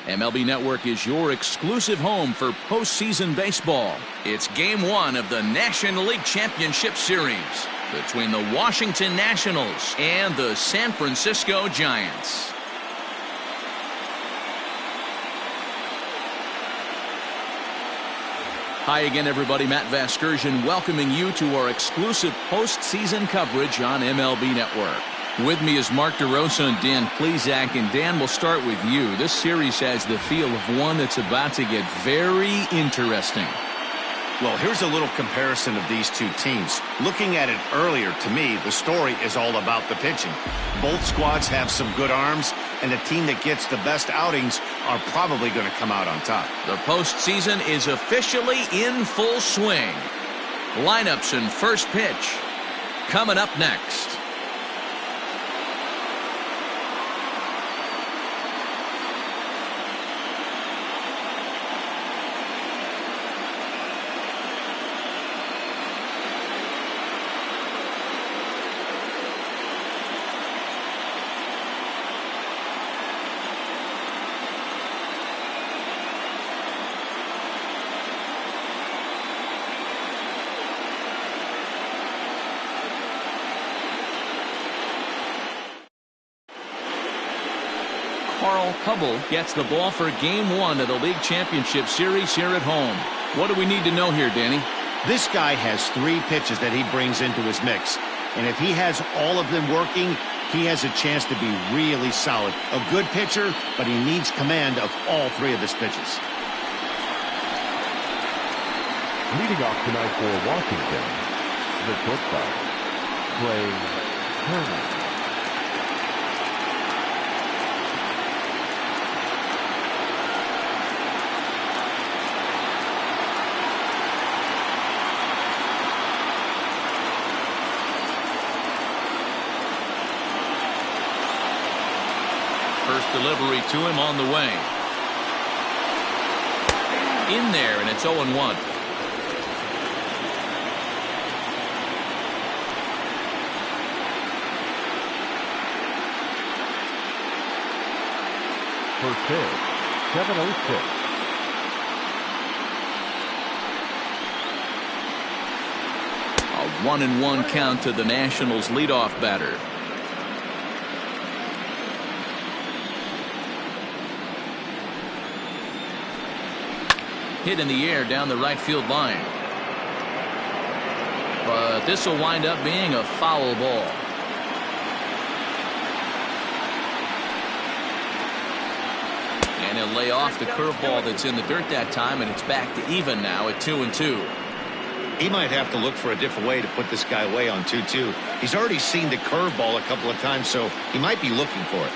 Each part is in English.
MLB Network is your exclusive home for postseason baseball. It's Game 1 of the National League Championship Series between the Washington Nationals and the San Francisco Giants. Hi again, everybody. Matt Vasgersian welcoming you to our exclusive postseason coverage on MLB Network. With me is Mark DeRosa and Dan Plesac. And Dan, we'll start with you. This series has the feel of one that's about to get very interesting. Well, here's a little comparison of these two teams. Looking at it earlier, to me, the story is all about the pitching. Both squads have some good arms, and the team that gets the best outings are probably going to come out on top. The postseason is officially in full swing. Lineups and first pitch coming up next. Carl Hubble gets the ball for Game 1 of the League Championship Series here at home. What do we need to know here, Danny? This guy has 3 pitches that he brings into his mix. And if he has all of them working, he has a chance to be really solid. A good pitcher, but he needs command of all 3 of his pitches. Leading off tonight for Washington, the shortstop, Trey Turner. First delivery to him on the way. In there, and it's 0-1. First pitch, 7-0-6. A 1-1 count to the Nationals leadoff batter. Hit in the air down the right field line. But this will wind up being a foul ball. And he'll lay off the curveball that's in the dirt that time, and it's back to even now at 2-2. He might have to look for a different way to put this guy away on 2-2. He's already seen the curveball a couple of times, so he might be looking for it.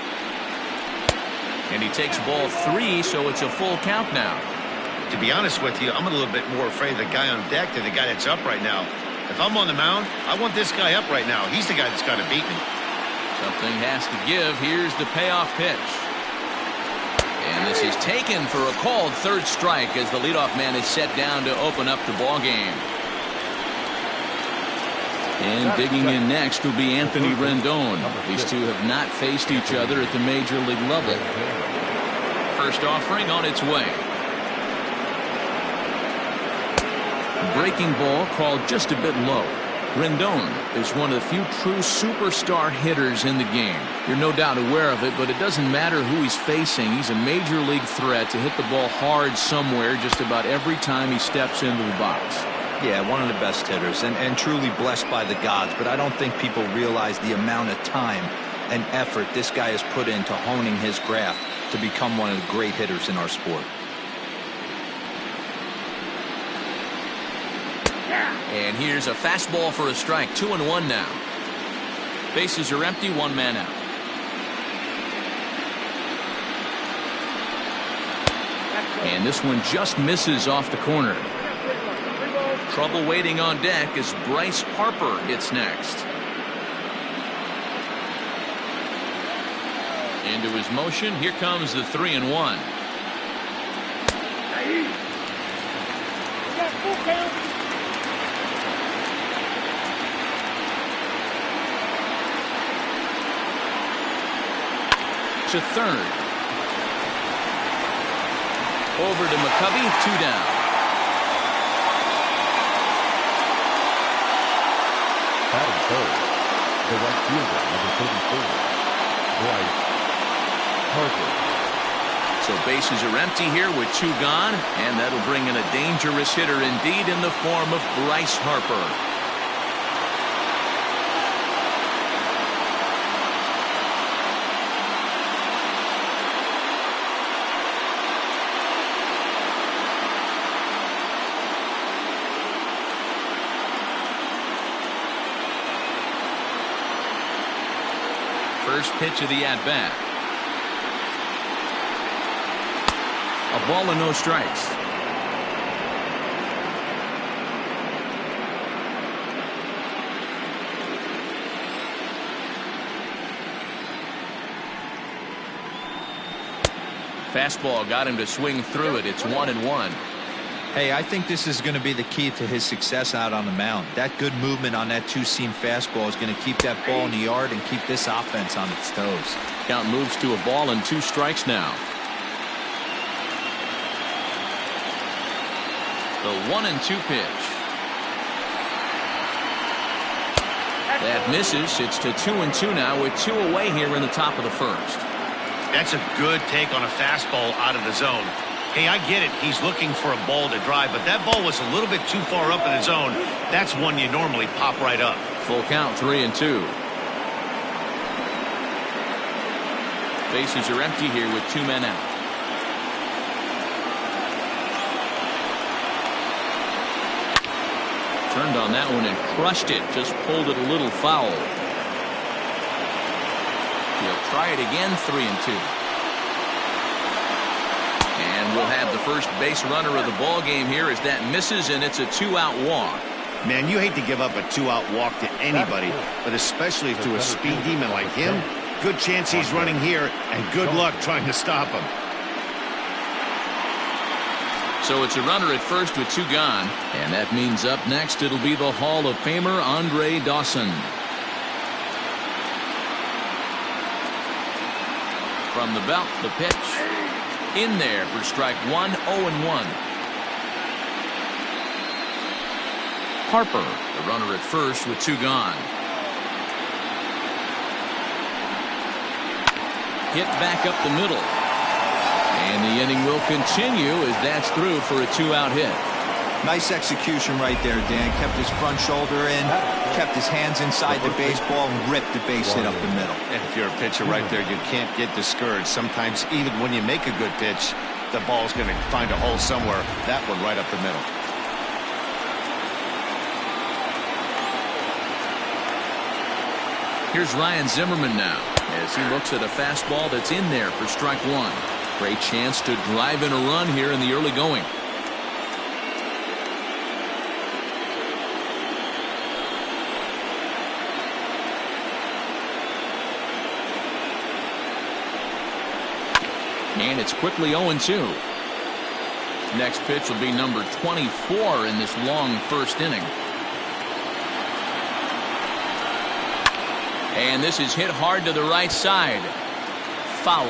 And he takes ball 3, so it's a full count now. To be honest with you, I'm a little bit more afraid of the guy on deck than the guy that's up right now. If I'm on the mound, I want this guy up right now. He's the guy that's got to beat me. Something has to give. Here's the payoff pitch. And this is taken for a called third strike as the leadoff man is set down to open up the ball game. And digging in next will be Anthony Rendon. These two have not faced each other at the major league level. First offering on its way. Breaking ball called just a bit low. Rendon is one of the few true superstar hitters in the game. You're no doubt aware of it, but it doesn't matter who he's facing. He's a major league threat to hit the ball hard somewhere just about every time he steps into the box. Yeah, one of the best hitters and truly blessed by the gods, but I don't think people realize the amount of time and effort this guy has put into honing his craft to become one of the great hitters in our sport. And here's a fastball for a strike. 2-1 now. Bases are empty, 1 man out. And this one just misses off the corner. Trouble waiting on deck as Bryce Harper hits next. Into his motion. Here comes the 3-1. To third. Over to McCovey, 2 down. Batting third, the right fielder, number 34, Bryce Harper. So bases are empty here with 2 gone, and that'll bring in a dangerous hitter indeed in the form of Bryce Harper. First pitch of the at-bat. A ball and no strikes. Fastball got him to swing through it. It's 1-1. Hey, I think this is going to be the key to his success out on the mound. That good movement on that two-seam fastball is going to keep that ball in the yard and keep this offense on its toes. Count moves to a ball and 2 strikes now. The 1-2 pitch. That misses. It's to 2-2 now with 2 away here in the top of the first. That's a good take on a fastball out of the zone. Hey, I get it. He's looking for a ball to drive, but that ball was a little bit too far up in the zone. That's one you normally pop right up. Full count, 3-2. Bases are empty here with 2 men out. Turned on that one and crushed it. Just pulled it a little foul. He'll try it again, 3-2. And we'll have the first base runner of the ball game here as that misses, and it's a 2-out walk. Man, you hate to give up a 2-out walk to anybody, but especially to a speed demon like him. Good chance he's running here, and good luck trying to stop him. So it's a runner at first with 2 gone, and that means up next it'll be the Hall of Famer Andre Dawson. From the belt, the pitch. In there for strike 1, 0-1. Harper, the runner at first with 2 gone. Hit back up the middle. And the inning will continue as that's through for a 2-out hit. Nice execution right there, Dan. Kept his front shoulder in, kept his hands inside the baseball, and ripped the base hit up the middle. And if you're a pitcher right there, you can't get discouraged. Sometimes even when you make a good pitch, the ball's going to find a hole somewhere. That one right up the middle. Here's Ryan Zimmerman now as he looks at a fastball that's in there for strike 1. Great chance to drive in a run here in the early going. And it's quickly 0-2. Next pitch will be number 24 in this long first inning. And this is hit hard to the right side. Foul.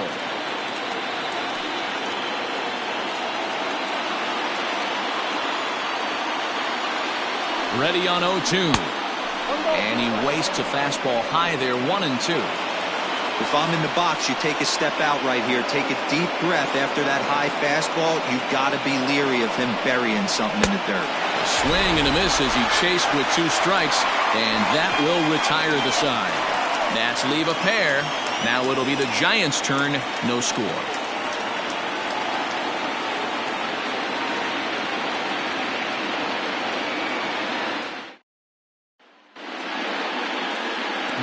Ready on 0-2. And he wastes a fastball high there, 1-2. If I'm in the box, you take a step out right here. Take a deep breath after that high fastball. You've got to be leery of him burying something in the dirt. A swing and a miss as he chased with 2 strikes, and that will retire the side. Nats leave a pair. Now it'll be the Giants' turn. No score.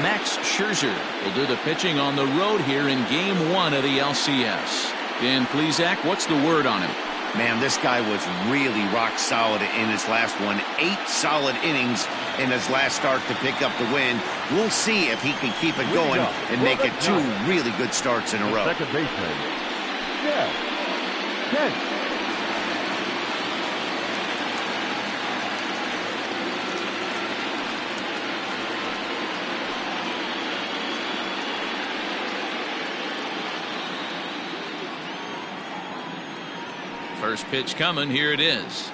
Max Scherzer will do the pitching on the road here in Game 1 of the LCS. Dan Plesac, what's the word on him? Man, this guy was really rock solid in his last one. 8 solid innings in his last start to pick up the win. We'll see if he can keep it going and make it 2 really good starts in a row. Second baseman, Jeff Kent. First pitch coming. Here it is.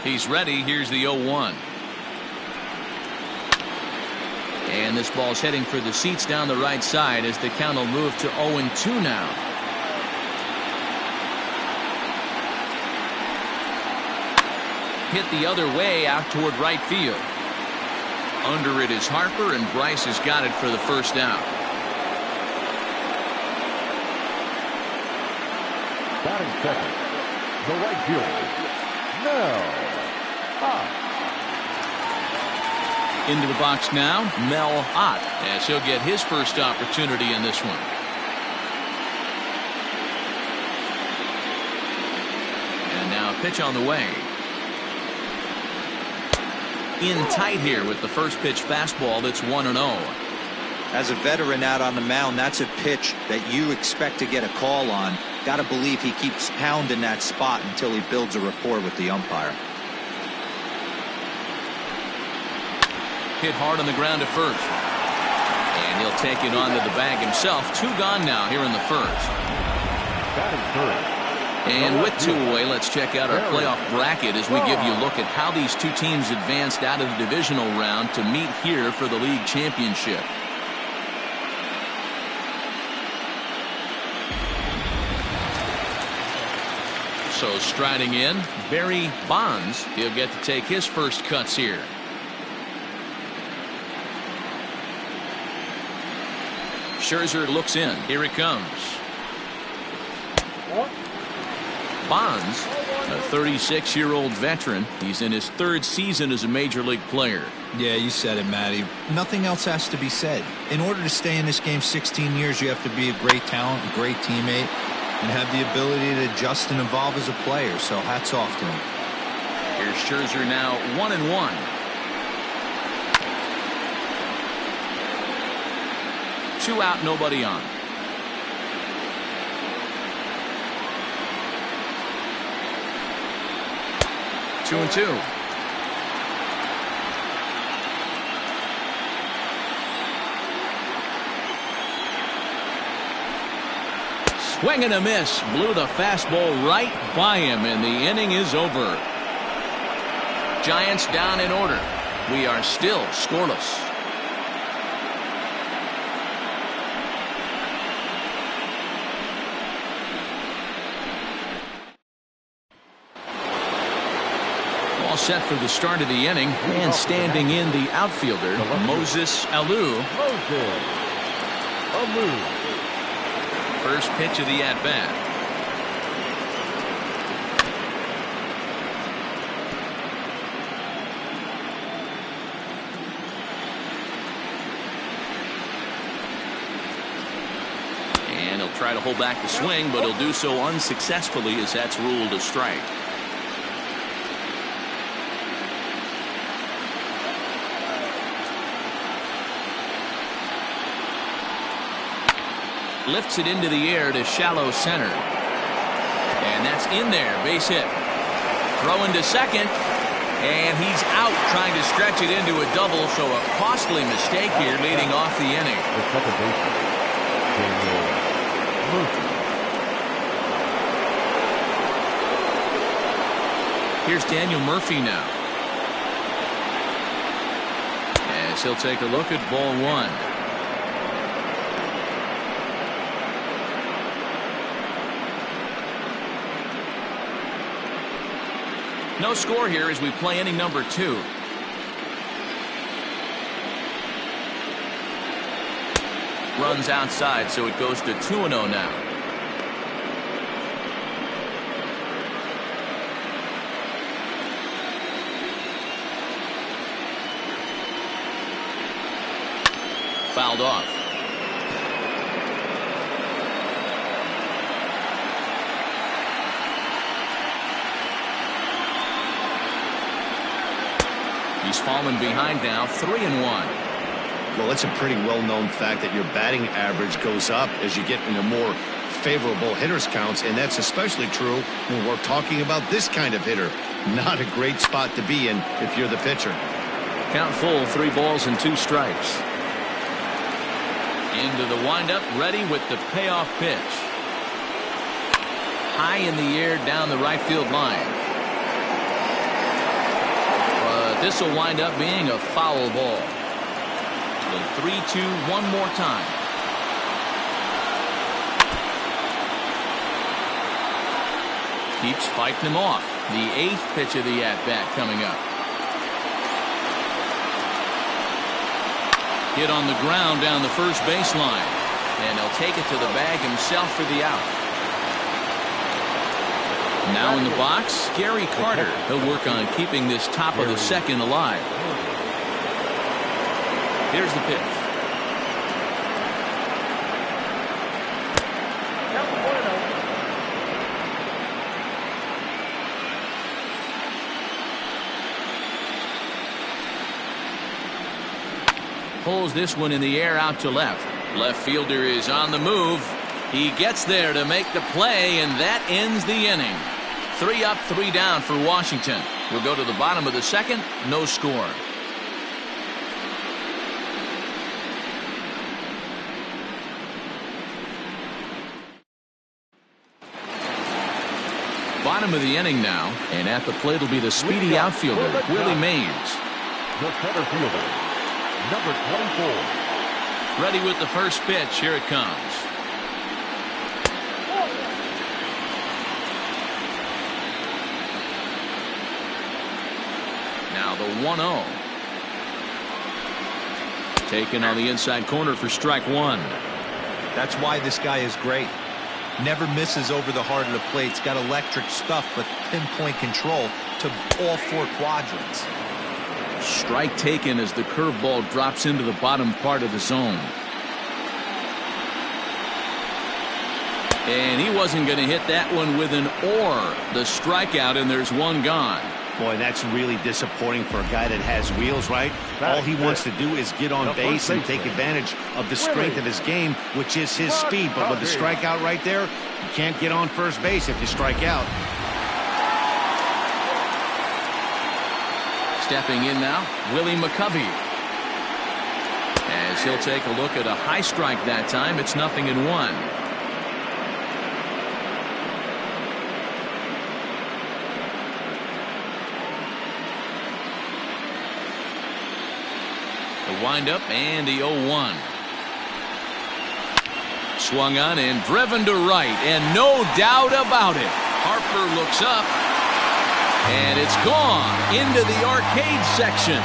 He's ready. Here's the 0-1. And this ball's heading for the seats down the right side as the count will move to 0-2 now. Hit the other way out toward right field. Under it is Harper, and Bryce has got it for the first out. Batting second, the right fielder, Mel. Into the box now, Mel Ott, as he'll get his first opportunity in this one. And now a pitch on the way. In tight here with the first pitch fastball that's 1-0. As a veteran out on the mound, that's a pitch that you expect to get a call on. Got to believe he keeps pounding that spot until he builds a rapport with the umpire. Hit hard on the ground to first. And he'll take it onto the bag himself. 2 gone now here in the first. Batting third. And with 2 away, let's check out our playoff bracket as we give you a look at how these 2 teams advanced out of the divisional round to meet here for the league championship. So striding in, Barry Bonds. He'll get to take his first cuts here. Scherzer looks in. Here it comes. Bonds, a 36-year-old veteran. He's in his 3rd season as a major league player. Yeah, you said it, Matty. Nothing else has to be said. In order to stay in this game 16 years, you have to be a great talent, a great teammate, and have the ability to adjust and evolve as a player. So hats off to him. Here's Scherzer now 1-1. 2 out, nobody on. Two and 2. Swing and a miss. Blew the fastball right by him, and the inning is over. Giants down in order. We are still scoreless. Set for the start of the inning, and standing in the outfielder, Moses Alou. First pitch of the at-bat. And he'll try to hold back the swing, but he'll do so unsuccessfully as that's ruled a strike. Lifts it into the air to shallow center. And that's in there. Base hit. Throwing to second. And he's out trying to stretch it into a double. So a costly mistake here leading off the inning. The second baseman, Daniel Murphy. Here's Daniel Murphy now. As he'll take a look at ball 1. No score here as we play inning number 2. Runs outside, so it goes to 2-0 now. Fouled off. He's fallen behind now, 3-1. Well, it's a pretty well-known fact that your batting average goes up as you get into more favorable hitters counts, and that's especially true when we're talking about this kind of hitter. Not a great spot to be in if you're the pitcher. Count full, 3 balls and 2 strikes. Into the windup, ready with the payoff pitch. High in the air down the right field line. But this will wind up being a foul ball. The 3-2 one more time. Keeps fighting him off. The 8th pitch of the at-bat coming up. Hit on the ground down the first baseline. And he'll take it to the bag himself for the out. Now in the box, Gary Carter. He'll work on keeping this top of the second alive. Here's the pitch. Pulls this one in the air out to left. Left fielder is on the move. He gets there to make the play, and that ends the inning. 3 up, 3 down for Washington. We'll go to the bottom of the second. No score. Bottom of the inning now, and at the plate will be the speedy outfielder, Willie Mays. The center fielder, number 24. Ready with the first pitch. Here it comes. Now the 1-0. Taken on the inside corner for strike 1. That's why this guy is great. Never misses over the heart of the plate. He's got electric stuff, but pinpoint control to all 4 quadrants. Strike taken as the curveball drops into the bottom part of the zone. And he wasn't going to hit that one with an or. The strikeout, and there's 1 gone. Boy, that's really disappointing for a guy that has wheels, right? All he wants to do is get on base and take advantage of the strength of his game, which is his speed. But with the strikeout right there, you can't get on first base if you strike out. Stepping in now, Willie McCovey. As he'll take a look at a high strike that time, it's 0-1. The windup and the 0-1. Swung on and driven to right, and no doubt about it. Harper looks up, and it's gone into the arcade section.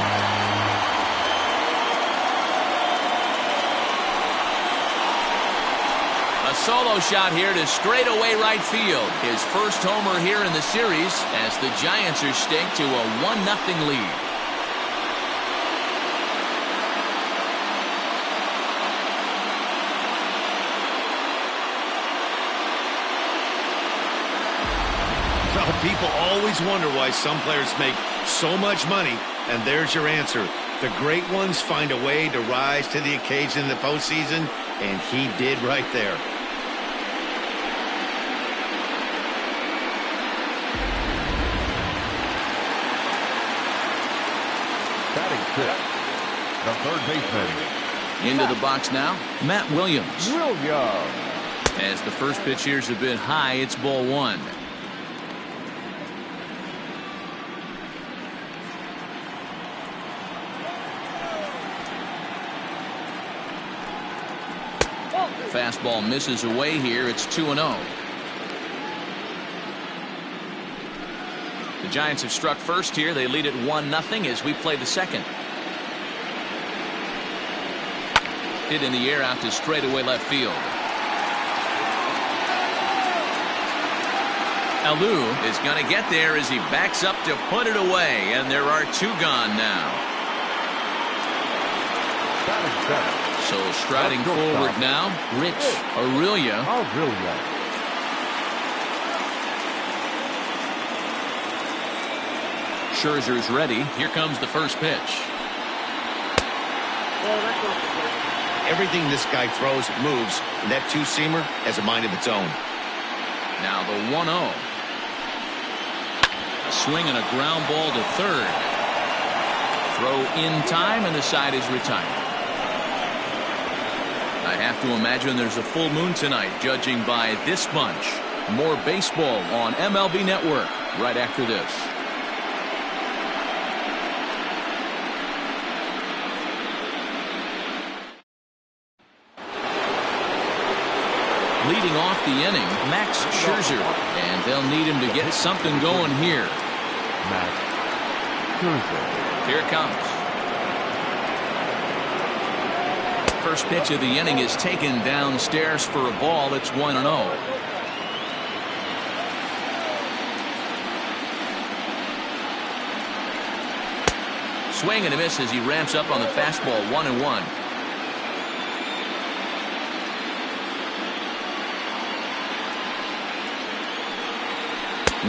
A solo shot here to straightaway right field. His first homer here in the series as the Giants are staked to a 1-0 lead. People always wonder why some players make so much money, and there's your answer. The great ones find a way to rise to the occasion in the postseason, and he did right there. Batting 5th, the third baseman. Into the box now, Matt Williams. Williams. As the first pitch here's a bit high, it's ball 1. Fastball misses away here. It's 2-0. The Giants have struck first here. They lead at 1-0 as we play the second. Hit in the air out to straightaway left field. Alou is going to get there as he backs up to put it away, and there are 2 gone now. So striding forward now, Rich Aurelia. Scherzer's ready. Here comes the first pitch. Everything this guy throws moves, and that two-seamer has a mind of its own. Now the 1-0. A swing and a ground ball to third. Throw in time, and the side is retired. I have to imagine there's a full moon tonight, judging by this bunch. More baseball on MLB Network right after this. Leading off the inning, Max Scherzer, and they'll need him to get something going here. Max Scherzer. Here it comes. First pitch of the inning is taken downstairs for a ball. It's 1-0. Swing and a miss as he ramps up on the fastball. 1-1.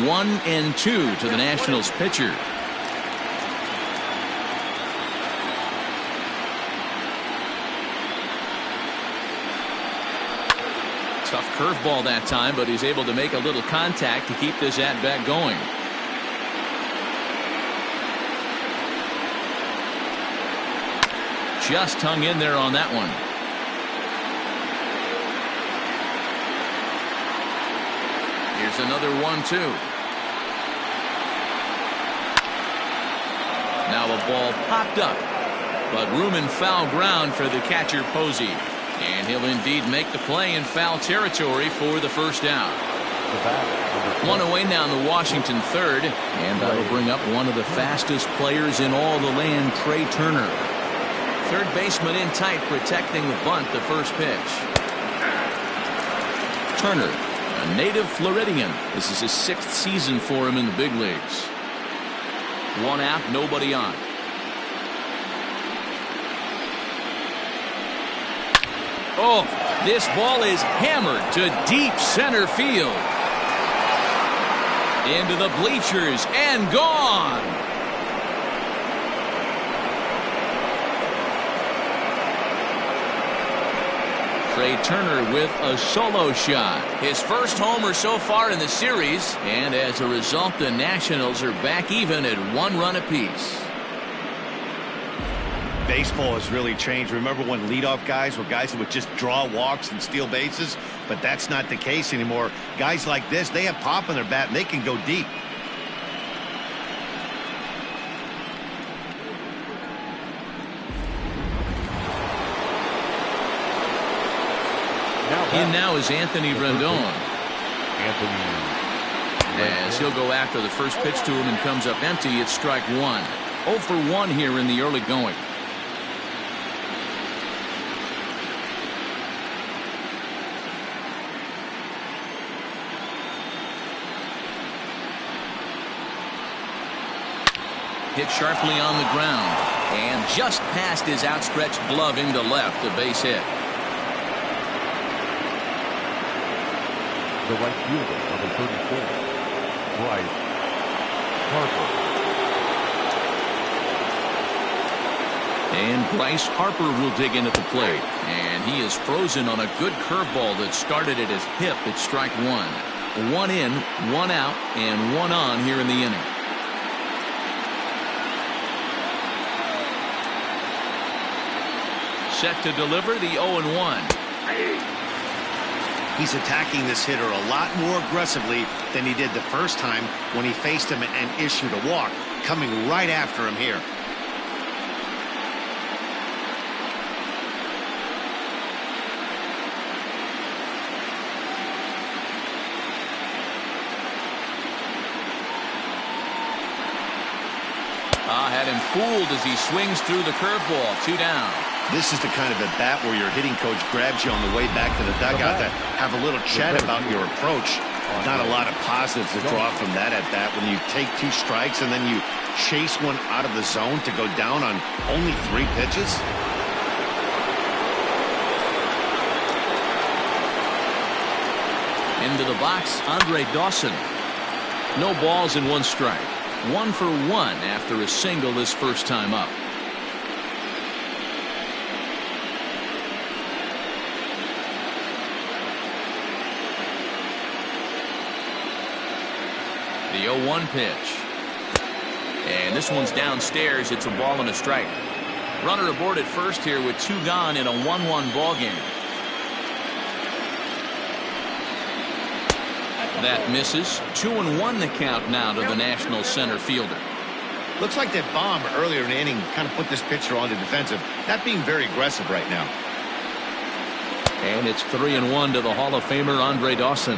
One and two to the Nationals pitcher. Tough curveball that time, but he's able to make a little contact to keep this at-bat going. Just hung in there on that one. Here's another 1-2. Now a ball popped up, but room and foul ground for the catcher Posey. And he'll indeed make the play in foul territory for the first out. One away now in the Washington third, and that'll bring up one of the fastest players in all the land, Trey Turner. Third baseman in tight, protecting the bunt, the first pitch. Turner, a native Floridian. This is his 6th season for him in the big leagues. One out, nobody on. Oh, this ball is hammered to deep center field. Into the bleachers and gone. Trey Turner with a solo shot. His first homer so far in the series, and as a result, the Nationals are back even at 1 run apiece. Baseball has really changed. Remember when leadoff guys were guys that would just draw walks and steal bases? But that's not the case anymore. Guys like this, they have pop in their bat and they can go deep. In now is Anthony Rendon. As he'll go after the first pitch to him and comes up empty. It's strike one. 0 for 1 here in the early going. Hit sharply on the ground and just past his outstretched glove into left, a base hit. The right fielder, number 34, Bryce Harper. And Bryce Harper will dig in at the plate, and he is frozen on a good curveball that started at his hip. It's strike one. 1 in, 1 out, and 1 on here in the inning. Set to deliver the 0-1. He's attacking this hitter a lot more aggressively than he did the first time when he faced him and issued a walk, coming right after him here. Had him fooled as he swings through the curveball. 2 down. This is the kind of at bat where your hitting coach grabs you on the way back to the dugout to have a little chat about your approach. Not a lot of positives to draw from that at bat when you take 2 strikes and then you chase one out of the zone to go down on only 3 pitches. Into the box, Andre Dawson. No balls and 1 strike. 1 for 1 after a single his first time up. The 0-1 pitch. And this one's downstairs. It's a ball and a strike. Runner aboard at first here with 2 gone in a 1-1 ball game. That misses. 2-1 the count now to the National center fielder. Looks like that bomb earlier in the inning kind of put this pitcher on the defensive. Not being very aggressive right now. And it's 3-1 to the Hall of Famer Andre Dawson.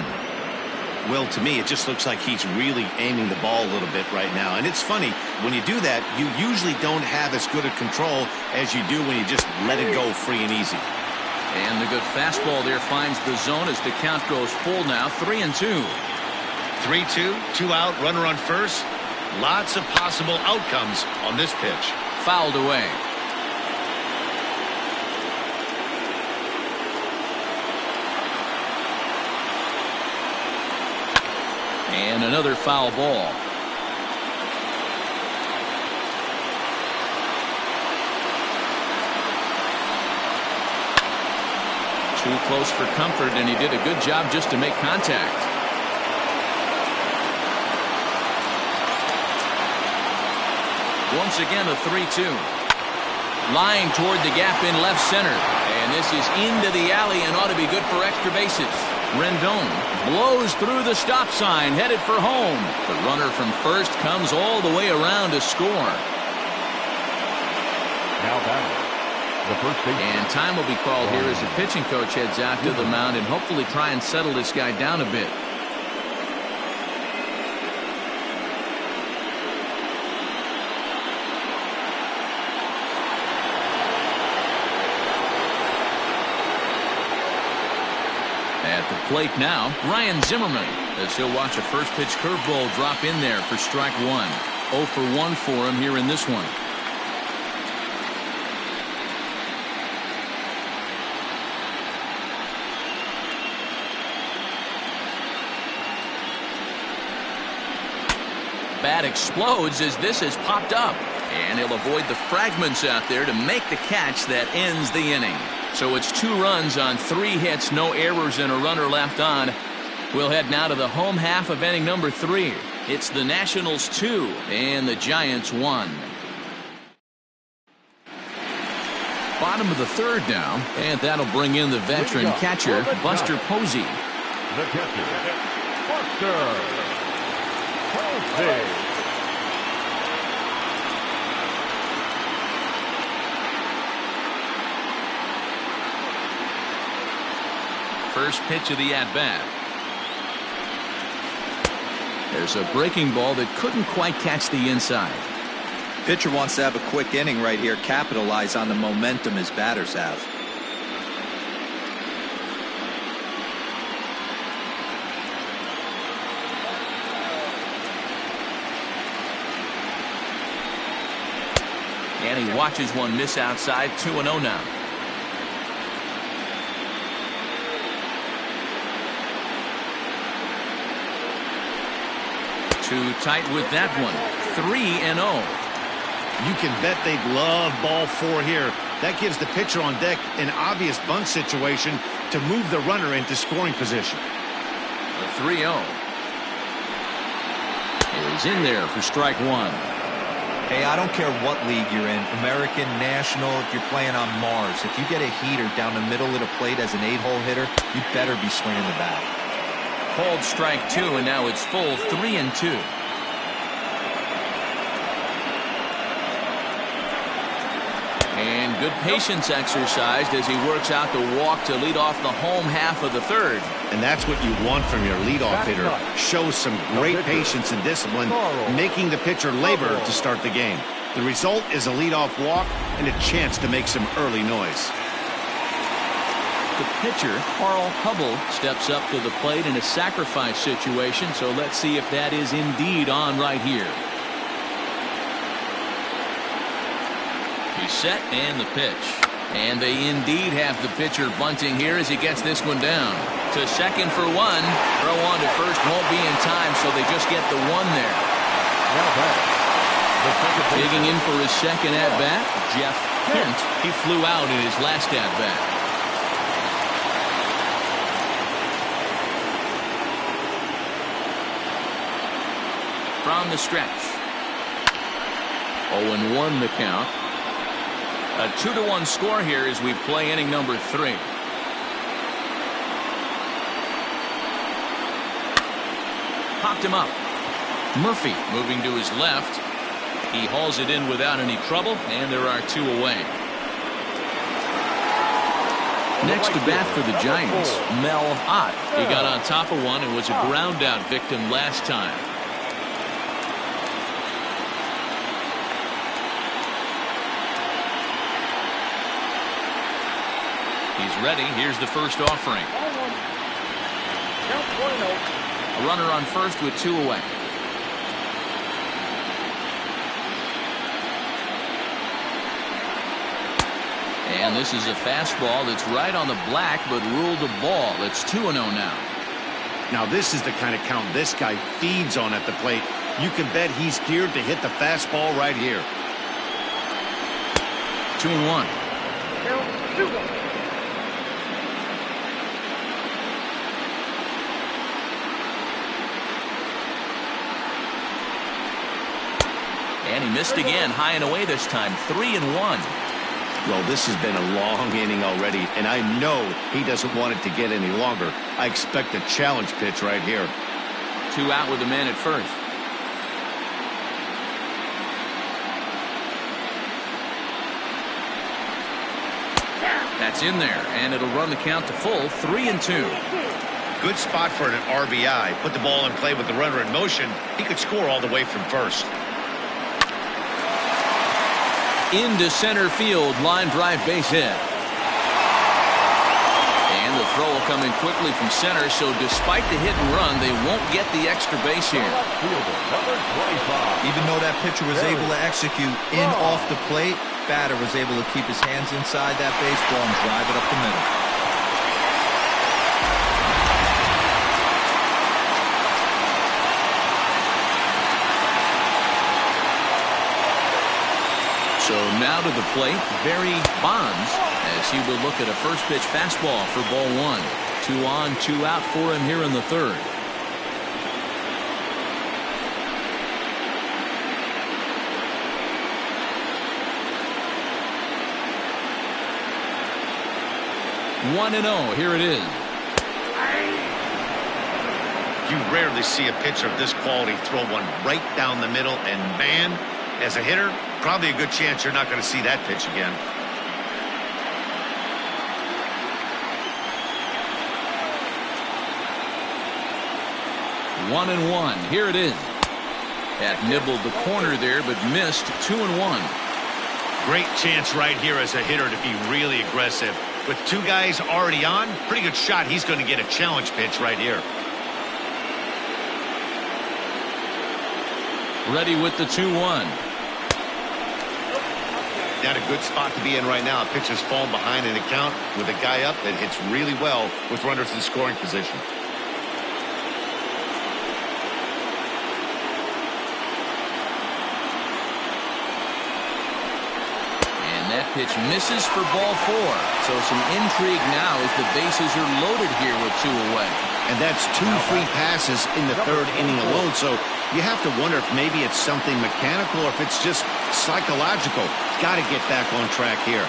Well, to me, it just looks like he's really aiming the ball a little bit right now. And it's funny, when you do that, you usually don't have as good a control as you do when you just let it go free and easy. And the good fastball there finds the zone as the count goes full now. 3-2. 3-2, 2 out, runner on first. Lots of possible outcomes on this pitch. Fouled away. And another foul ball. Too close for comfort, and he did a good job just to make contact. Once again, a 3-2. Lying toward the gap in left center. And this is into the alley and ought to be good for extra bases. Rendon blows through the stop sign, headed for home. The runner from first comes all the way around to score. Now batting, the first baseman. And time will be called here as the pitching coach heads out to the mound and hopefully try and settle this guy down a bit. At the plate now, Ryan Zimmerman, as he'll watch a first pitch curveball drop in there for strike 1. 0 for 1 for him here in this one. Bat explodes as this has popped up. And he'll avoid the fragments out there to make the catch that ends the inning. So it's 2 runs on 3 hits, no errors, and a runner left on. We'll head now to the home half of inning number 3. It's the Nationals 2 and the Giants 1. Bottom of the 3rd now, and that'll bring in the veteran catcher, Buster Posey. The catcher, Buster Posey. First pitch of the at-bat. There's a breaking ball that couldn't quite catch the inside. Pitcher wants to have a quick inning right here, capitalize on the momentum his batters have. And he watches one miss outside. 2-0 now. Too tight with that one. 3-0. You can bet they'd love ball 4 here. That gives the pitcher on deck an obvious bunt situation to move the runner into scoring position. The 3-0 is in there for strike 1. Hey, I don't care what league you're in, American, National, if you're playing on Mars. If you get a heater down the middle of the plate as an 8-hole hitter, you better be swinging the bat. Called strike 2, and now it's full. 3-2. And good patience exercised as he works out the walk to lead off the home half of the 3rd. And that's what you want from your leadoff hitter. Shows some great patience and discipline, making the pitcher labor to start the game. The result is a leadoff walk and a chance to make some early noise. The pitcher, Carl Hubble, steps up to the plate in a sacrifice situation, so let's see if that is indeed on right here. He's set and the pitch. And they indeed have the pitcher bunting here as he gets this one down. To second for 1. Throw on to first won't be in time, so they just get the 1 there. Digging in for his second at-bat, Jeff Kent. He flew out in his last at-bat. from the stretch. 0-1 the count. A 2-1 score here as we play inning number 3. Popped him up. Murphy moving to his left. He hauls it in without any trouble, and there are 2 away. Next to bat for the Giants, Mel Ott. He got on top of one and was a ground out victim last time. He's ready. Here's the first offering. A runner on first with 2 away. And this is a fastball that's right on the black, but ruled a ball. It's 2-0 now. Now this is the kind of count this guy feeds on at the plate. You can bet he's geared to hit the fastball right here. 2-1. And he missed again, high and away this time. 3-1. Well, this has been a long inning already, and I know he doesn't want it to get any longer. I expect a challenge pitch right here. 2 out with a man at first. That's in there, and it'll run the count to full. 3-2. Good spot for an RBI. Put the ball in play with the runner in motion. He could score all the way from first. Into center field, line drive, base hit. And the throw will come in quickly from center, so despite the hit and run, they won't get the extra base here. Even though that pitcher was able to execute in off the plate, batter was able to keep his hands inside that baseball and drive it up the middle. So now to the plate, Barry Bonds, as he will look at a first pitch fastball for ball 1. 2 on, 2 out for him here in the 3rd. One and 0. Here it is. You rarely see a pitcher of this quality throw one right down the middle, and man, as a hitter, probably a good chance you're not going to see that pitch again. 1-1. Here it is. That nibbled the corner there, but missed. 2-1. Great chance right here as a hitter to be really aggressive. With 2 guys already on, pretty good shot he's going to get a challenge pitch right here. Ready with the 2-1. Not a good spot to be in right now. A pitcher's falling behind in the count with a guy up that hits really well with runners in scoring position. And that pitch misses for ball 4. So some intrigue now as the bases are loaded here with 2 away. And that's 2 free passes in the 3rd inning alone. So you have to wonder if maybe it's something mechanical or if it's just psychological. Got to get back on track here.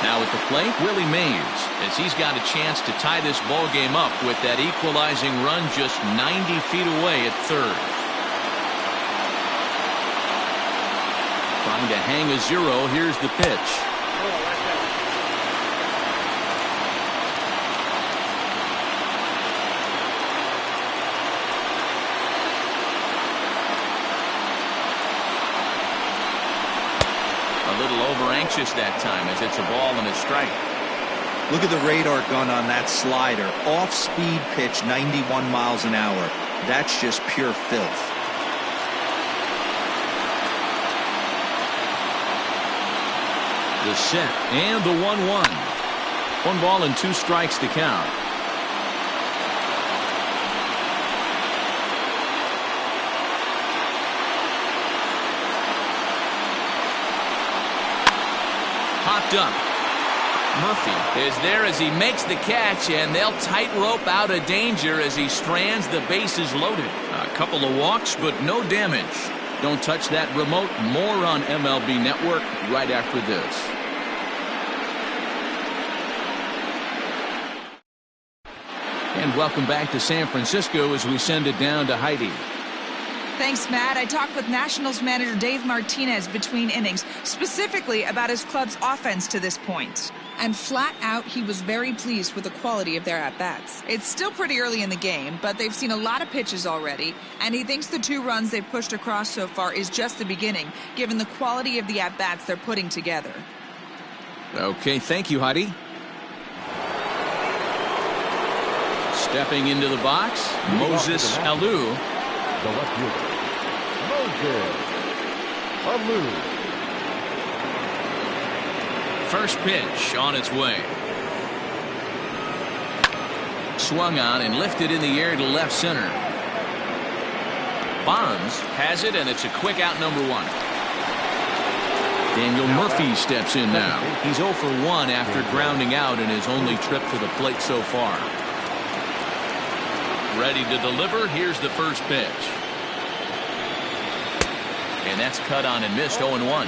Now at the plate, Willie Mays, as he's got a chance to tie this ball game up with that equalizing run just 90 feet away at 3rd. Trying to hang a 0. Here's the pitch. A little over anxious that time as it's a ball and a strike. Look at the radar gun on that slider. Off-speed pitch, 91 miles an hour. That's just pure filth. The set and the 1-1. 1 ball and 2 strikes to count. Popped up. Murphy is there as he makes the catch, and they'll tightrope out of danger as he strands the bases loaded. A couple of walks, but no damage. Don't touch that remote. More on MLB Network right after this. And welcome back to San Francisco as we send it down to Heidi. Thanks, Matt. I talked with Nationals manager Dave Martinez between innings, specifically about his club's offense to this point. And flat out, he was very pleased with the quality of their at-bats. It's still pretty early in the game, but they've seen a lot of pitches already, and he thinks the 2 runs they've pushed across so far is just the beginning, given the quality of the at-bats they're putting together. Okay, thank you, Heidi. Stepping into the box, Moses Alou. The left fielder, Moses Alou. First pitch on its way. Swung on and lifted in the air to left center. Bonds has it, and it's a quick out, number 1. Daniel Murphy steps in now. He's 0 for 1 after grounding out in his only trip to the plate so far. Ready to deliver. Here's the first pitch. And that's cut on and missed. 0-1.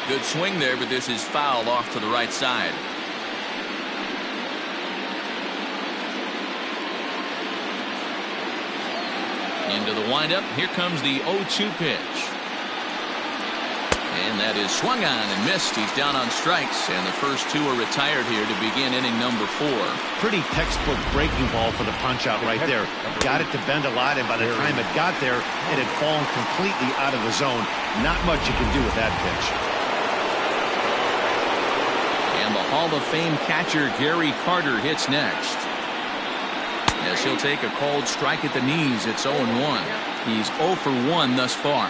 Good swing there, but this is foul off to the right side. Into the windup. Here comes the 0-2 pitch. And that is swung on and missed. He's down on strikes, and the first 2 are retired here to begin inning number 4. Pretty textbook breaking ball for the punch out right there. Got it to bend a lot, and by the time it got there, it had fallen completely out of the zone. Not much you can do with that pitch. And the Hall of Fame catcher Gary Carter hits next. As he'll take a called strike at the knees. It's 0-1. He's 0 for 1 thus far.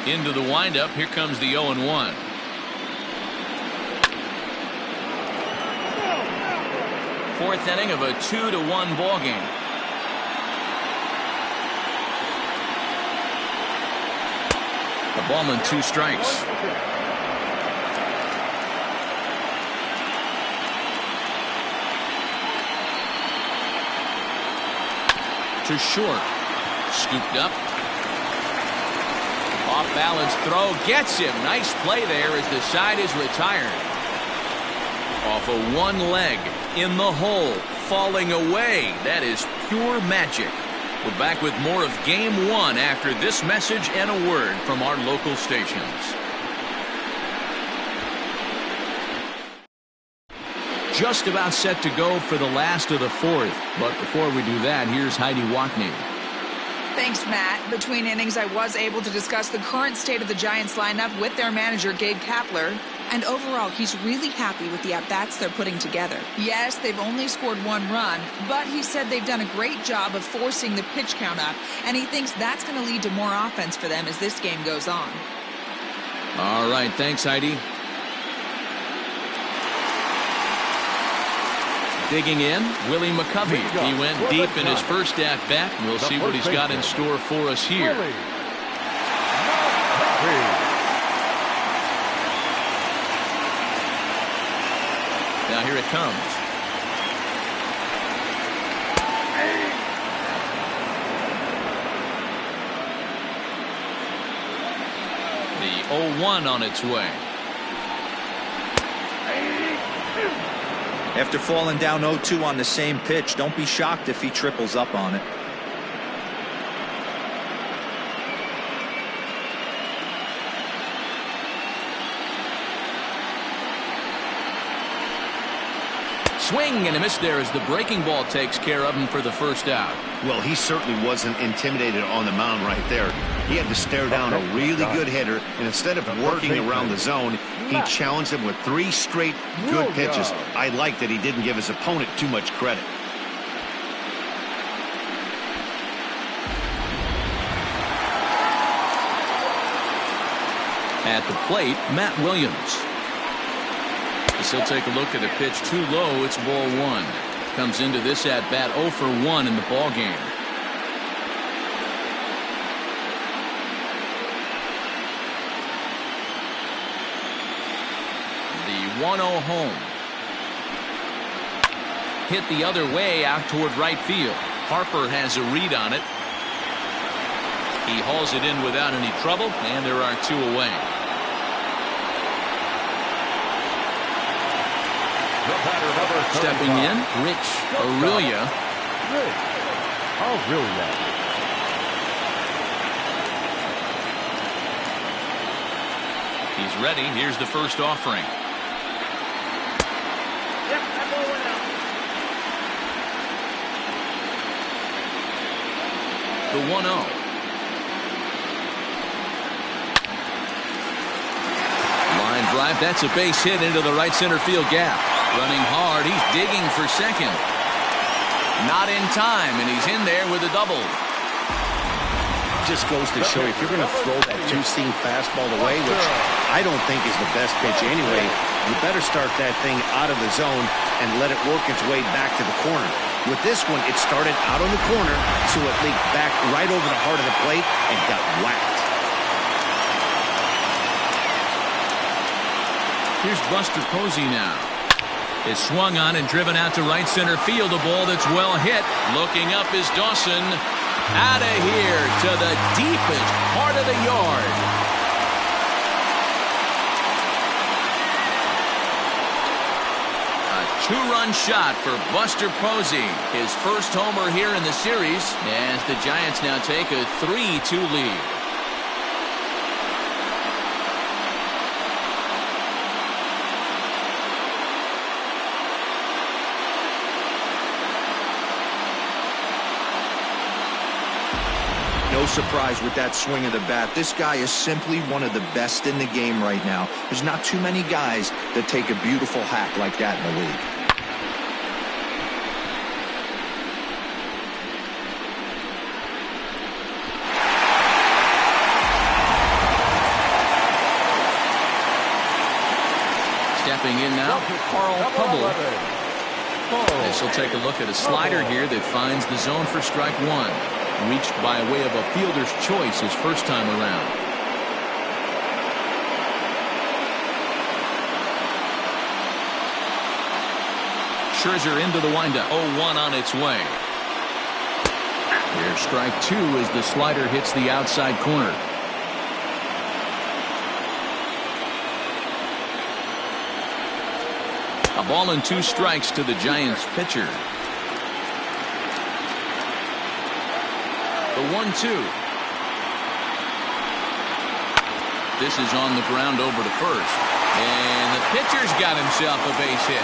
Into the windup. Here comes the 0-1. Fourth inning of a 2-1 ball game. The ballman 2 strikes. To short. Scooped up. Off balance throw. Gets him. Nice play there as the side is retired. Off of one leg. In the hole. Falling away. That is pure magic. We're back with more of Game 1 after this message and a word from our local stations. Just about set to go for the last of the 4th. But before we do that, here's Heidi Watney. Thanks, Matt. Between innings, I was able to discuss the current state of the Giants lineup with their manager, Gabe Kapler. And overall, he's really happy with the at-bats they're putting together. Yes, they've only scored 1 run, but he said they've done a great job of forcing the pitch count up, and he thinks that's going to lead to more offense for them as this game goes on. All right, thanks, Heidi. Digging in, Willie McCovey. He went deep in his first at-bat. We'll see what he's got in store for us here. Now here it comes. The 0-1 on its way. After falling down 0-2 on the same pitch, don't be shocked if he triples up on it. Swing and a miss there as the breaking ball takes care of him for the first out. Well, he certainly wasn't intimidated on the mound right there. He had to stare down a really good hitter, and instead of working around the zone, he challenged him with 3 straight good pitches. I like that he didn't give his opponent too much credit. At the plate, Matt Williams. As he'll take a look at a pitch too low, it's ball one. Comes into this at bat 0 for 1 in the ball game. The 1-0 home. Hit the other way out toward right field. Harper has a read on it. He hauls it in without any trouble, and there are 2 away. Stepping in, Rich Aurelia. He's ready. Here's the first offering. The 1-0. Line drive. That's a base hit into the right center field gap. Running hard. He's digging for second. Not in time, and he's in there with a double. Just goes to show you, if you're going to throw that two-seam fastball away, which I don't think is the best pitch anyway, you better start that thing out of the zone and let it work its way back to the corner. With this one, it started out on the corner, so it leaked back right over the heart of the plate and got whacked. Here's Buster Posey now. It's swung on and driven out to right center field. A ball that's well hit. Looking up is Dawson. Out of here to the deepest part of the yard. A 2-run shot for Buster Posey. His first homer here in the series, as the Giants now take a 3-2 lead. No surprise with that swing of the bat. This guy is simply one of the best in the game right now. There's not too many guys that take a beautiful hack like that in the league. Stepping in now, Carl Hubble. This will take a look at a slider here that finds the zone for strike 1. Reached by way of a fielder's choice his first time around. Scherzer into the windup. 0-1 on its way. Here's strike 2 as the slider hits the outside corner. A ball and 2 strikes to the Giants pitcher. The 1-2. This is on the ground over to first. And the pitcher's got himself a base hit.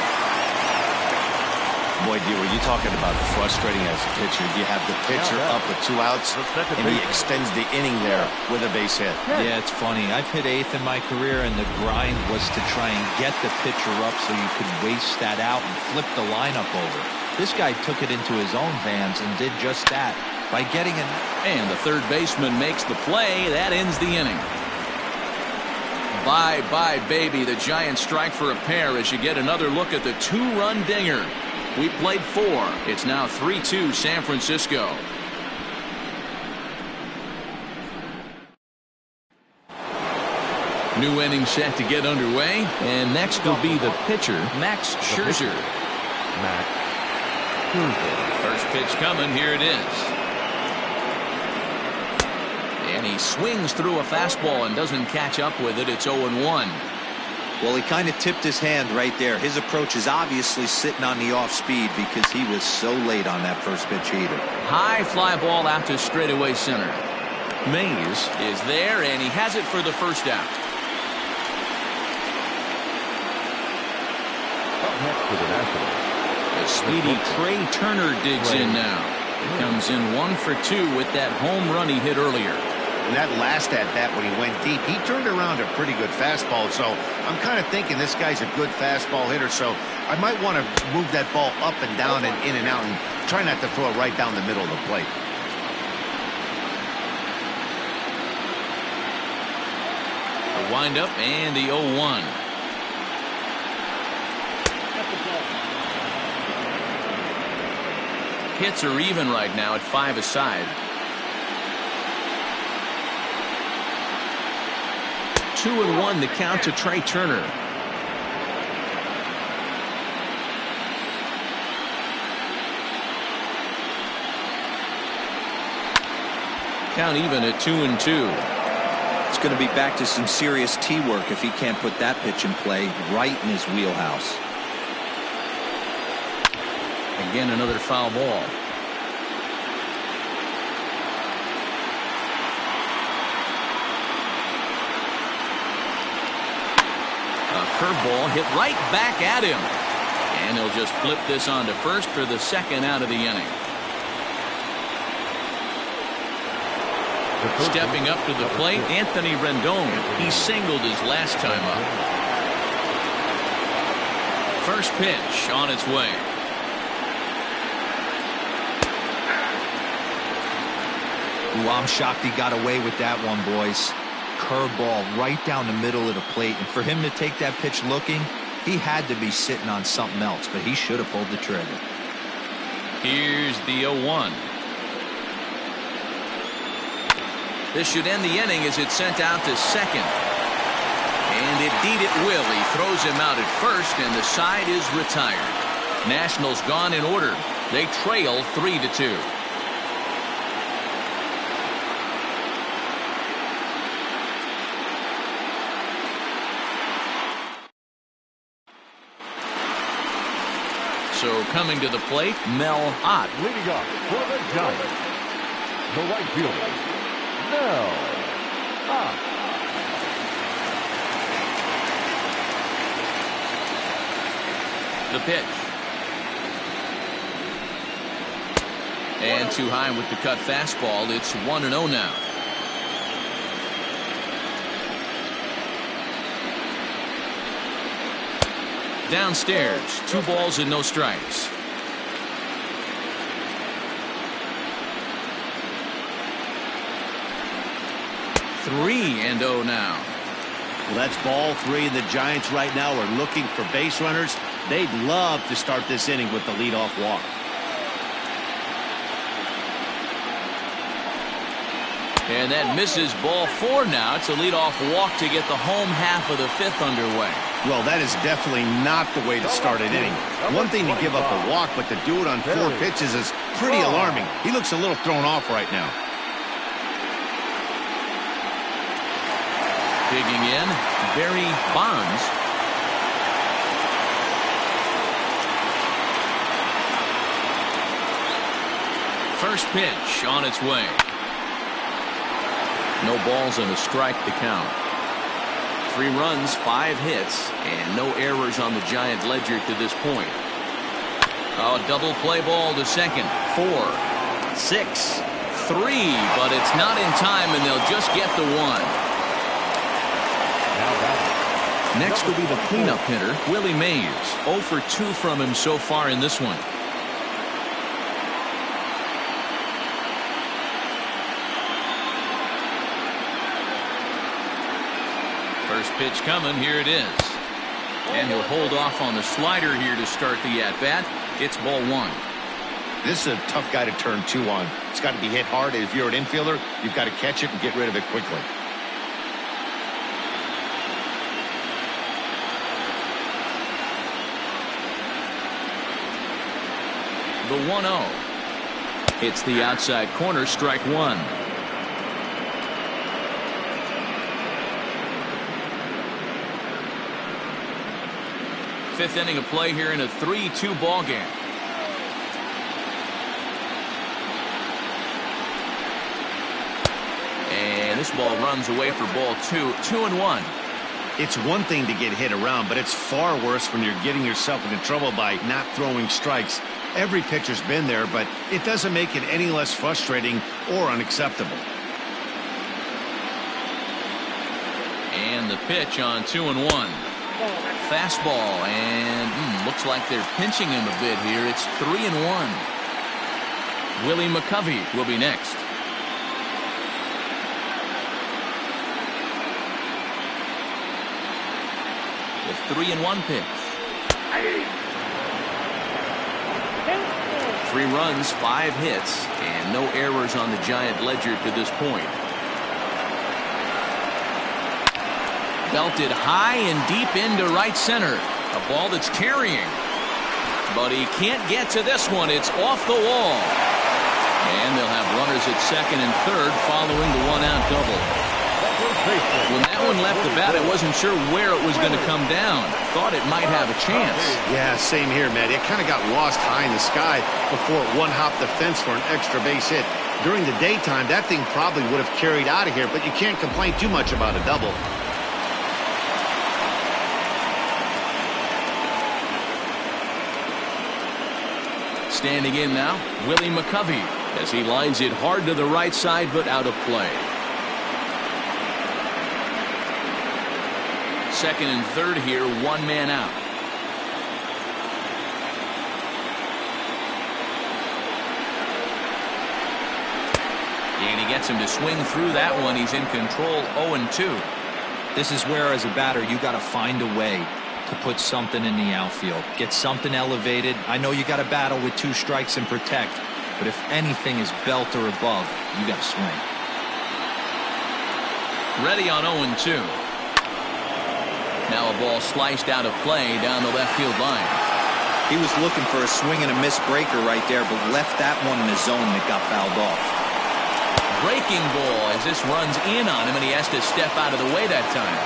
Boy, D, were you talking about frustrating as a pitcher? You have the pitcher up with 2 outs, and he extends the inning there with a base hit. Yeah, it's funny. I've hit 8th in my career, and the grind was to try and get the pitcher up so you could waste that out and flip the lineup over. This guy took it into his own hands and did just that. By getting in. And the third baseman makes the play. That ends the inning. Bye-bye, baby. The Giants strike for a pair as you get another look at the 2-run dinger. We played 4. It's now 3-2 San Francisco. New inning set to get underway. And next will be the pitcher, Max Scherzer. First pitch coming. Here it is. And he swings through a fastball and doesn't catch up with it. It's 0-1. Well, he kind of tipped his hand right there. His approach is obviously sitting on the off speed because he was so late on that first pitch heater. High fly ball out to straightaway center. Mays is there, and he has it for the first out. Up next for the Nationals. The speedy Trey Turner digs in now. He comes in 1 for 2 with that home run he hit earlier. And that last at-bat when he went deep, he turned around a pretty good fastball. So I'm kind of thinking this guy's a good fastball hitter. So I might want to move that ball up and down and in and out and try not to throw it right down the middle of the plate. The The windup and the 0-1. Hits are even right now at 5 aside. 2-1 the count to Trey Turner. Count even at 2-2. It's going to be back to some serious tee work if he can't put that pitch in play right in his wheelhouse. Again, another foul ball. A curveball hit right back at him. And he'll just flip this on to first for the second out of the inning. Stepping up to the plate, Anthony Rendon. He singled his last time up. First pitch on its way. Ooh, I'm shocked he got away with that one, boys. Curveball right down the middle of the plate. And for him to take that pitch looking, he had to be sitting on something else, but he should have pulled the trigger. Here's the 0-1. This should end the inning as it's sent out to second. And indeed it will. He throws him out at first, and the side is retired. Nationals gone in order. They trail 3-2. So coming to the plate, Mel Ott. Leading up for the Giants, the right fielder, Mel Ott. The pitch. And too high with the cut fastball. It's 1-0 now. Downstairs, 2 balls and no strikes. Three and 0 now. Well, that's ball 3, and the Giants right now are looking for base runners. They'd love to start this inning with the leadoff walk. And that misses ball 4 now. It's a leadoff walk to get the home half of the 5th underway. Well, that is definitely not the way to start an inning. One thing to give up a walk, but to do it on 4 pitches is pretty alarming. He looks a little thrown off right now. Digging in, Barry Bonds. First pitch on its way. No balls and a strike to count. 3 runs, 5 hits, and no errors on the Giant ledger to this point. Oh, double play ball to second. 4, 6, 3, but it's not in time, and they'll just get the 1. Next will be the cleanup hitter, Willie Mays. 0 for 2 from him so far in this one. First pitch coming. Here it is. And he'll hold off on the slider here to start the at-bat. It's ball 1. This is a tough guy to turn 2 on. It's got to be hit hard. If you're an infielder, you've got to catch it and get rid of it quickly. The 1-0. It's the outside corner, strike 1. Fifth inning of play here in a 3-2 ball game. And this ball runs away for ball 2. 2-1. It's one thing to get hit around, but it's far worse when you're getting yourself into trouble by not throwing strikes. Every pitcher's been there, but it doesn't make it any less frustrating or unacceptable. And the pitch on 2-1. Fastball, and looks like they're pinching him a bit here. It's 3-1. Willie McCovey will be next. The 3-1 pitch. 3 runs, 5 hits, and no errors on the Giant ledger to this point. Belted high and deep into right center. A ball that's carrying. But he can't get to this one. It's off the wall. And they'll have runners at second and third following the 1-out double. When that one left the bat, I wasn't sure where it was going to come down. Thought it might have a chance. Yeah, same here, Matt. It kind of got lost high in the sky before it one-hopped the fence for an extra base hit. During the daytime, that thing probably would have carried out of here, but you can't complain too much about a double. Standing in now, Willie McCovey, as he lines it hard to the right side, but out of play. Second and third here, 1 man out. And he gets him to swing through that one. He's in control, 0-2. This is where, as a batter, you got to find a way to put something in the outfield. Get something elevated. I know you got to battle with 2 strikes and protect, but if anything is belt or above, you got to swing. Ready on 0-2. Now a ball sliced out of play down the left field line. He was looking for a swing and a miss breaker right there, but left that one in the zone that got fouled off. Breaking ball as this runs in on him, and he has to step out of the way that time.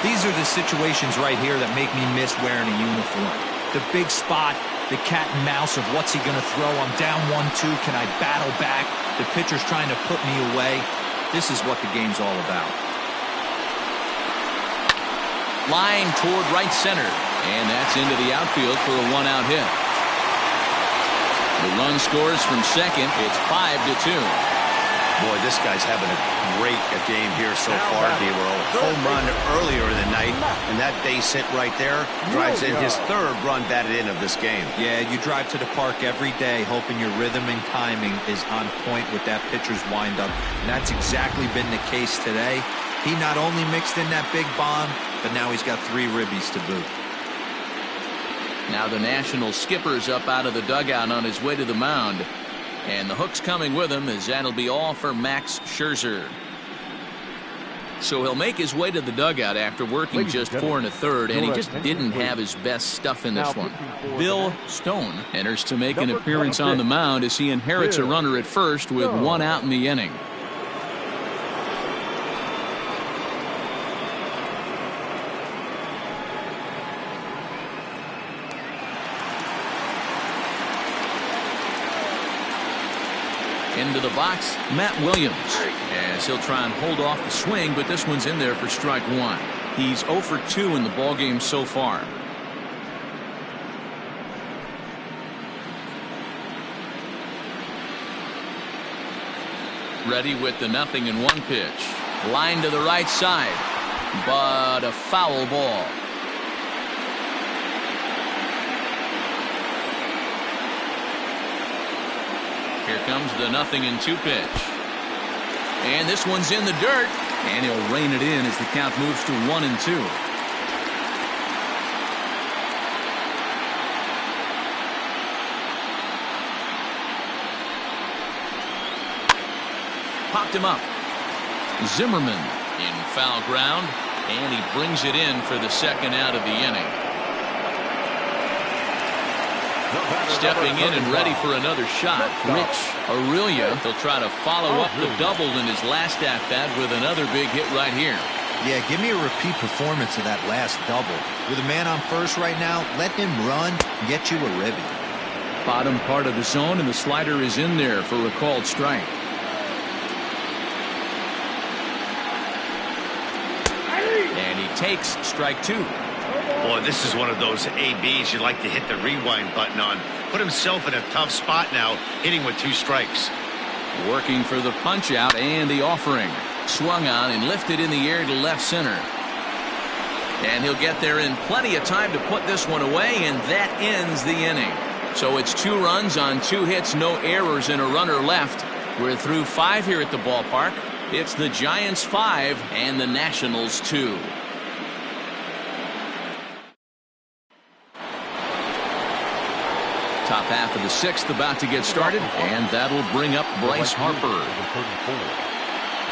These are the situations right here that make me miss wearing a uniform. The big spot, the cat and mouse of what's he going to throw. I'm down 1-2. Can I battle back? The pitcher's trying to put me away. This is what the game's all about. Line toward right center, and that's into the outfield for a 1-out hit. The run scores from second. It's 5-2. Boy, this guy's having a great game here so far. They were a home run earlier in the night, and that base hit right there drives in his 3rd run batted in of this game. Yeah, you drive to the park every day hoping your rhythm and timing is on point with that pitcher's windup, and that's exactly been the case today. He not only mixed in that big bomb, but now he's got 3 ribbies to boot. Now the National skipper's up out of the dugout on his way to the mound. And the hook's coming with him, as that'll be all for Max Scherzer. So he'll make his way to the dugout after working just 4 1/3, and he just didn't have his best stuff in this one. Bill Stone enters to make an appearance on the mound as he inherits a runner at first with 1 out in the inning. Into the box, Matt Williams, as he'll try and hold off the swing, but this one's in there for strike 1. He's 0 for 2 in the ballgame so far. Ready with the 0-1 pitch. Line to the right side, but a foul ball. Here comes the 0-2 pitch. And this one's in the dirt. And he'll rein it in as the count moves to 1-2. Popped him up. Zimmerman in foul ground. And he brings it in for the 2nd out of the inning. Stepping in and ready for another shot, Rich Aurelia. He'll try to follow up the double in his last at-bat with another big hit right here. Yeah, give me a repeat performance of that last double. With a man on first right now, let him run and get you a ribby. Bottom part of the zone, and the slider is in there for a called strike. And he takes strike 2. Boy, this is one of those ABs you'd like to hit the rewind button on. Put himself in a tough spot now, hitting with 2 strikes. Working for the punch out and the offering. Swung on and lifted in the air to left center. And he'll get there in plenty of time to put this one away, and that ends the inning. So it's 2 runs on 2 hits, no errors, and a runner left. We're through 5 here at the ballpark. It's the Giants 5 and the Nationals 2. Top half of the sixth about to get started, and that'll bring up Bryce Harper.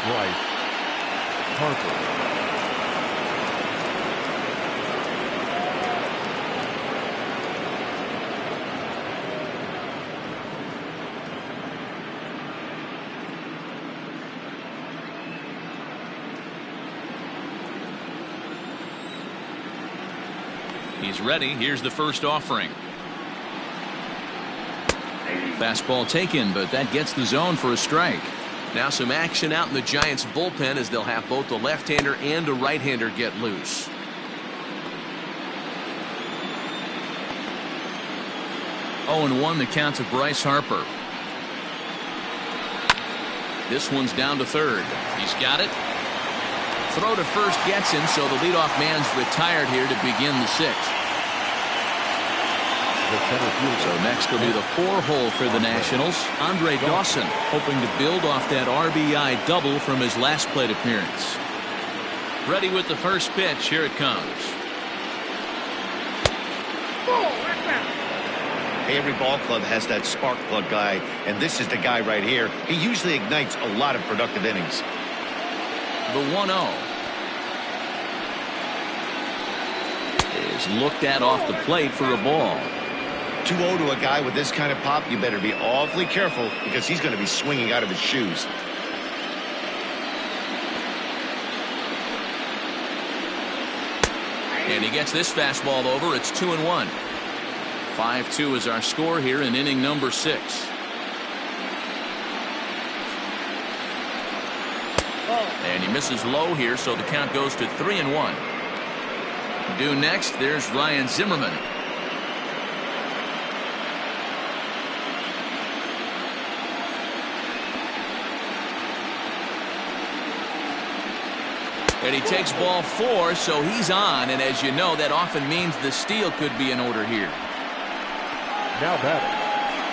Bryce Harper. He's ready. Here's the first offering. Fastball taken, but that gets the zone for a strike. Now some action out in the Giants bullpen as they'll have both a left-hander and a right-hander get loose. Oh, and 1 the count to Bryce Harper. This one's down to third. He's got it. Throw to first gets him, so the leadoff man's retired here to begin the sixth. So next will be the 4-hole for the Nationals. Andre Dawson hoping to build off that RBI double from his last plate appearance. Ready with the first pitch. Here it comes. Hey, every ball club has that spark plug guy, and this is the guy right here. He usually ignites a lot of productive innings. The 1-0 is looked at off the plate for a ball. 2-0 to a guy with this kind of pop, you better be awfully careful because he's going to be swinging out of his shoes. And he gets this fastball over. It's 2-1. 5-2 is our score here in inning number 6. And he misses low here, so the count goes to 3-1. Due next, there's Ryan Zimmerman. And he takes ball 4, so he's on. And as you know, that often means the steal could be in order here. Now batting,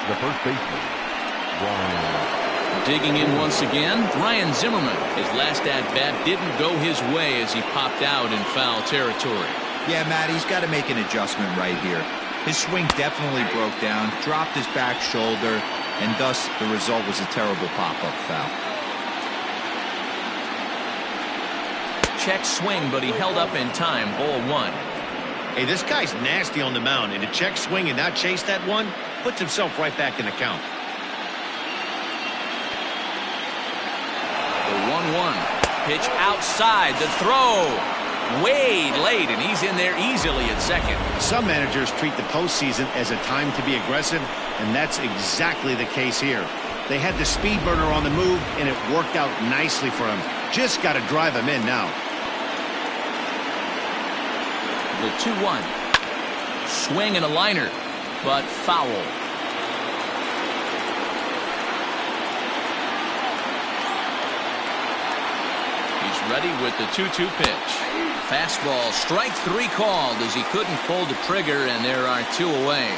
the first baseman, Ryan. Digging in once again, Ryan Zimmerman. His last at-bat didn't go his way as he popped out in foul territory. Yeah, Matt, he's got to make an adjustment right here. His swing definitely broke down, dropped his back shoulder, and thus the result was a terrible pop-up foul. Check swing, but he held up in time. Ball 1. Hey, this guy's nasty on the mound, and to check swing and not chase that one puts himself right back in the count. The 1-1 pitch outside. The throw way late, and he's in there easily at second. Some managers treat the postseason as a time to be aggressive, and that's exactly the case here. They had the speed burner on the move, and it worked out nicely for him. Just got to drive him in now. The 2-1. Swing and a liner, but foul. He's ready with the 2-2 pitch. Fastball, strike 3 called as he couldn't pull the trigger, and there are 2 away.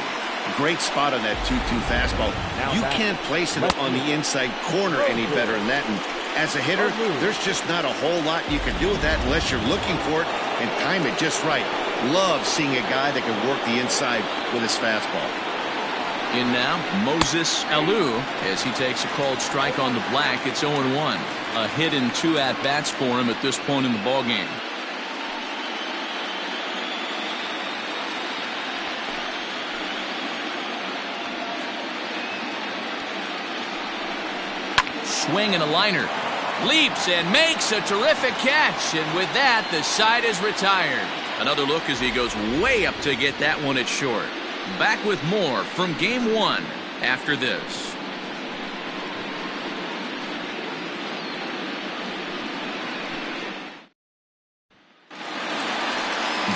Great spot on that 2-2 fastball. You can't place it on the inside corner any better than that. And as a hitter, there's just not a whole lot you can do with that unless you're looking for it and time it just right. Love seeing a guy that can work the inside with his fastball. In now, Moses Alou as he takes a called strike on the black. It's 0-1. A hit in 2 at-bats for him at this point in the ballgame. Swing and a liner. Leaps and makes a terrific catch. And with that, the side is retired. Another look as he goes way up to get that one at short. Back with more from Game 1 after this.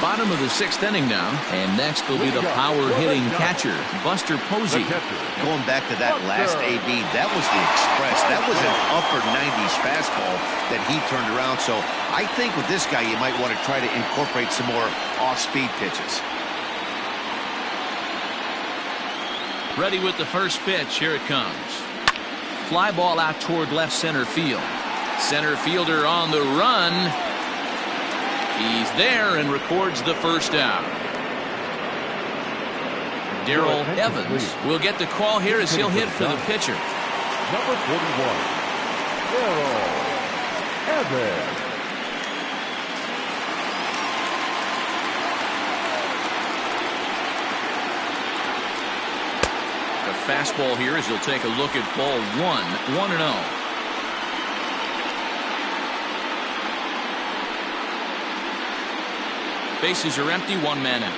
Bottom of the 6th inning now, and next will be the power-hitting catcher, Buster Posey. Going back to that last AB, that was the express. That was an upper 90s fastball that he turned around. So I think with this guy, you might want to try to incorporate some more off-speed pitches. Ready with the first pitch. Here it comes. Fly ball out toward left center field. Center fielder on the run. He's there and records the first out. Darrell Evans will get the call here as he'll hit for the pitcher. Number 41, Darrell Evans. The fastball here as he'll take a look at ball 1-0. Bases are empty, one man out.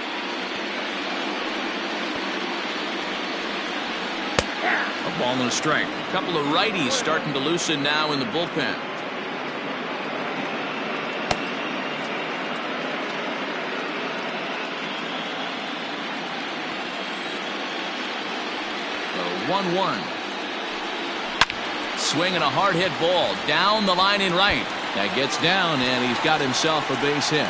A ball and a strike. A couple of righties starting to loosen now in the bullpen. The 1-1. Swinging a hard hit ball down the line in right. That gets down and he's got himself a base hit.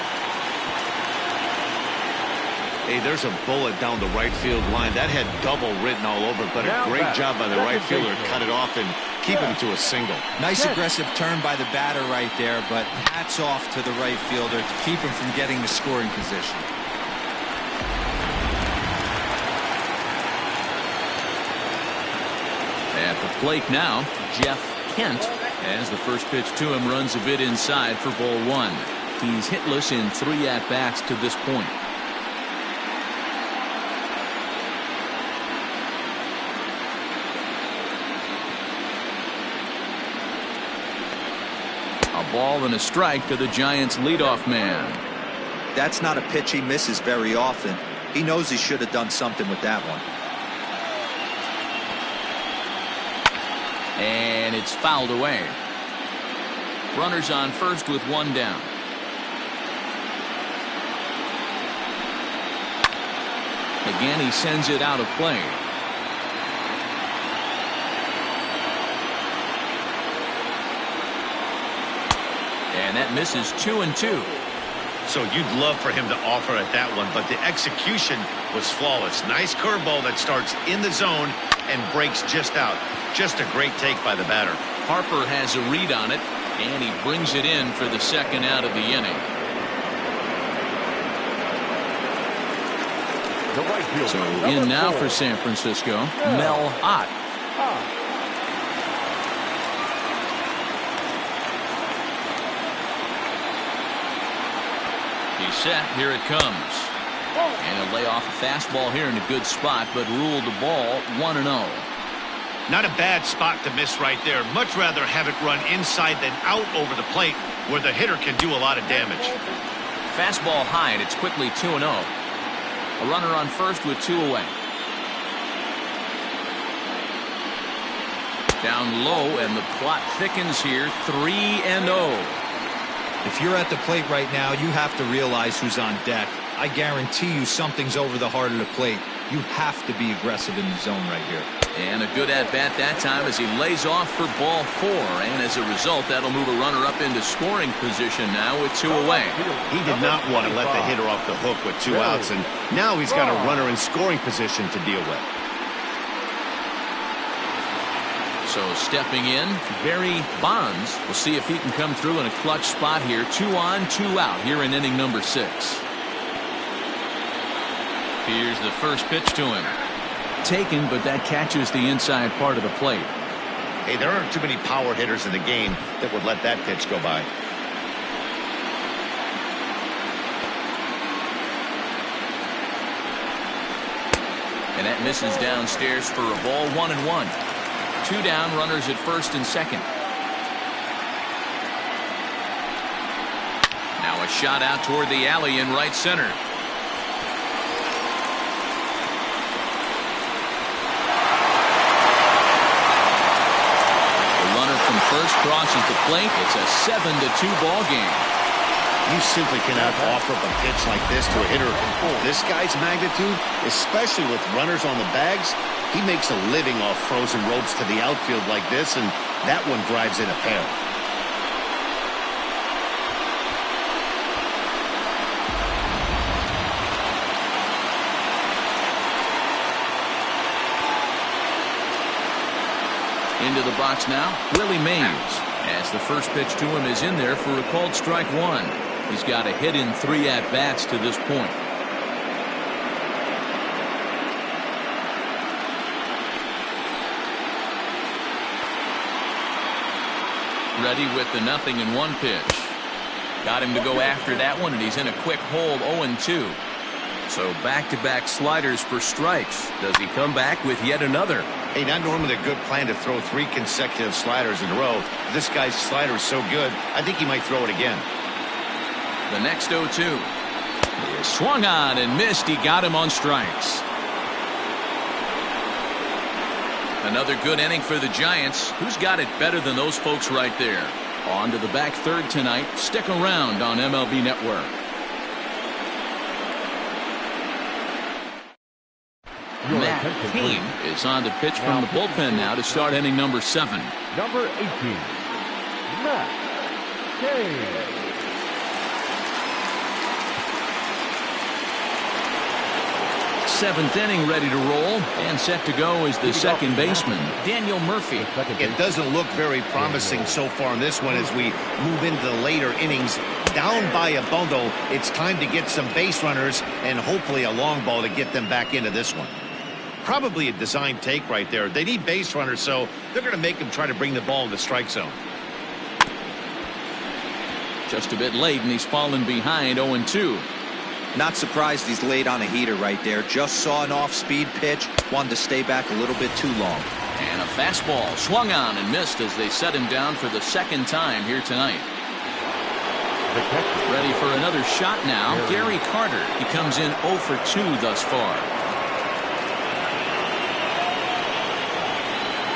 Hey, there's a bullet down the right field line. That had double written all over, but a great job by the right fielder to cut it off and keep him to a single. Nice aggressive turn by the batter right there, but hats off to the right fielder to keep him from getting the scoring position. At the plate now, Jeff Kent, as the first pitch to him runs a bit inside for ball 1. He's hitless in 3 at-bats to this point. A ball and a strike to the Giants' leadoff man. That's not a pitch he misses very often. He knows he should have done something with that one. And it's fouled away. Runners on first with one down. Again, he sends it out of play. And that misses 2-2. So you'd love for him to offer at that one, but the execution was flawless. Nice curveball that starts in the zone and breaks just out. Just a great take by the batter. Harper has a read on it, and he brings it in for the second out of the inning. So in now for San Francisco, Mel Ott. He's set. Here it comes. And he'll lay off a fastball here in a good spot, but ruled the ball 1-0. Not a bad spot to miss right there. Much rather have it run inside than out over the plate where the hitter can do a lot of damage. Fastball high, and it's quickly 2-0. A runner on first with 2 away. Down low, and the plot thickens here. 3-0. If you're at the plate right now, you have to realize who's on deck. I guarantee you something's over the heart of the plate. You have to be aggressive in the zone right here. And a good at-bat that time as he lays off for ball 4. And as a result, that'll move a runner up into scoring position now with 2 away. He did not want to let the hitter off the hook with 2 outs, and now he's got a runner in scoring position to deal with. So stepping in, Barry Bonds. We'll see if he can come through in a clutch spot here. 2 on, 2 out here in inning number 6. Here's the first pitch to him. Taken, but that catches the inside part of the plate. Hey, there aren't too many power hitters in the game that would let that pitch go by. And that misses downstairs for a ball. 1-1. 2 down, runners at first and second. Now a shot out toward the alley in right center. First crosses the plate. It's a 7-2 ball game. You simply cannot offer up a pitch like this to a hitter of this guy's magnitude, especially with runners on the bags. He makes a living off frozen ropes to the outfield like this, and that one drives in a pair. Into the box now, Willie Mays, as the first pitch to him is in there for a called strike 1. He's got a hit in 3 at-bats to this point. Ready with the 0-1 pitch. Got him to go after that one, and he's in a quick hold. 0-2. So back-to-back sliders for strikes. Does he come back with yet another? Hey, not normally a good plan to throw 3 consecutive sliders in a row. This guy's slider is so good, I think he might throw it again. The next 0-2. He is swung on and missed. He got him on strikes. Another good inning for the Giants. Who's got it better than those folks right there? On to the back third tonight. Stick around on MLB Network. Matt Cain is on to pitch from the bullpen now to start inning number 7. Number 18, Matt Cain. 7th inning ready to roll, and set to go is the second baseman, Daniel Murphy. It doesn't look very promising so far in this one as we move into the later innings. Down by a bundle, it's time to get some base runners and hopefully a long ball to get them back into this one. Probably a design take right there. They need base runners, so they're going to make them try to bring the ball in the strike zone. Just a bit late, and he's fallen behind. 0-2. Not surprised he's laid on a heater right there. Just saw an off-speed pitch. Wanted to stay back a little bit too long. And a fastball swung on and missed as they set him down for the second time here tonight. Ready for another shot now. Gary Carter. He comes in 0 for 2 thus far.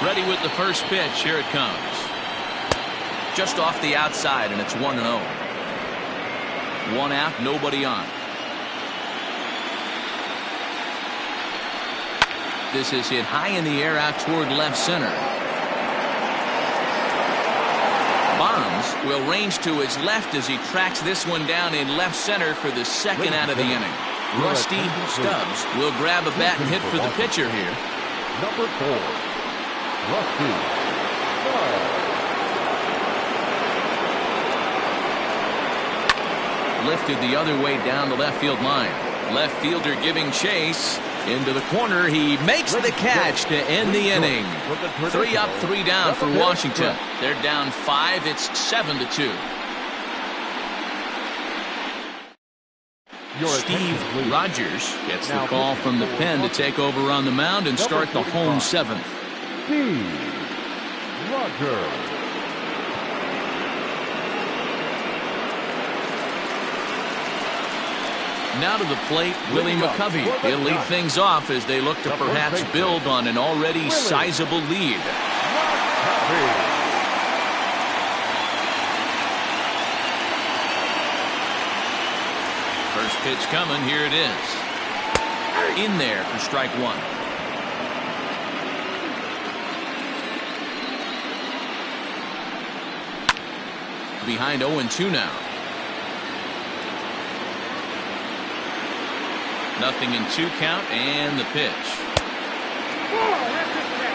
Ready with the first pitch. Here it comes. Just off the outside, and it's 1-0. 1 out, nobody on. This is hit high in the air out toward left center. Bonds will range to his left as he tracks this one down in left center for the second out of the inning. Rusty Stubbs will grab a bat and hit for the pitcher here. Number 4, Rusty Stubbs. Lifted the other way down the left field line. Left fielder giving chase. Into the corner. He makes the catch to end the inning. 3 up, 3 down for Washington. They're down 5. It's 7-2. Steve Rogers gets the call from the pen to take over on the mound and start the home 7th. Steve Rogers. Now to the plate, Willie McCovey. He'll lead things off as they look to perhaps build on an already sizable lead. First pitch coming. Here it is. In there for strike 1. Behind 0-2 now. 0-2 count, and the pitch.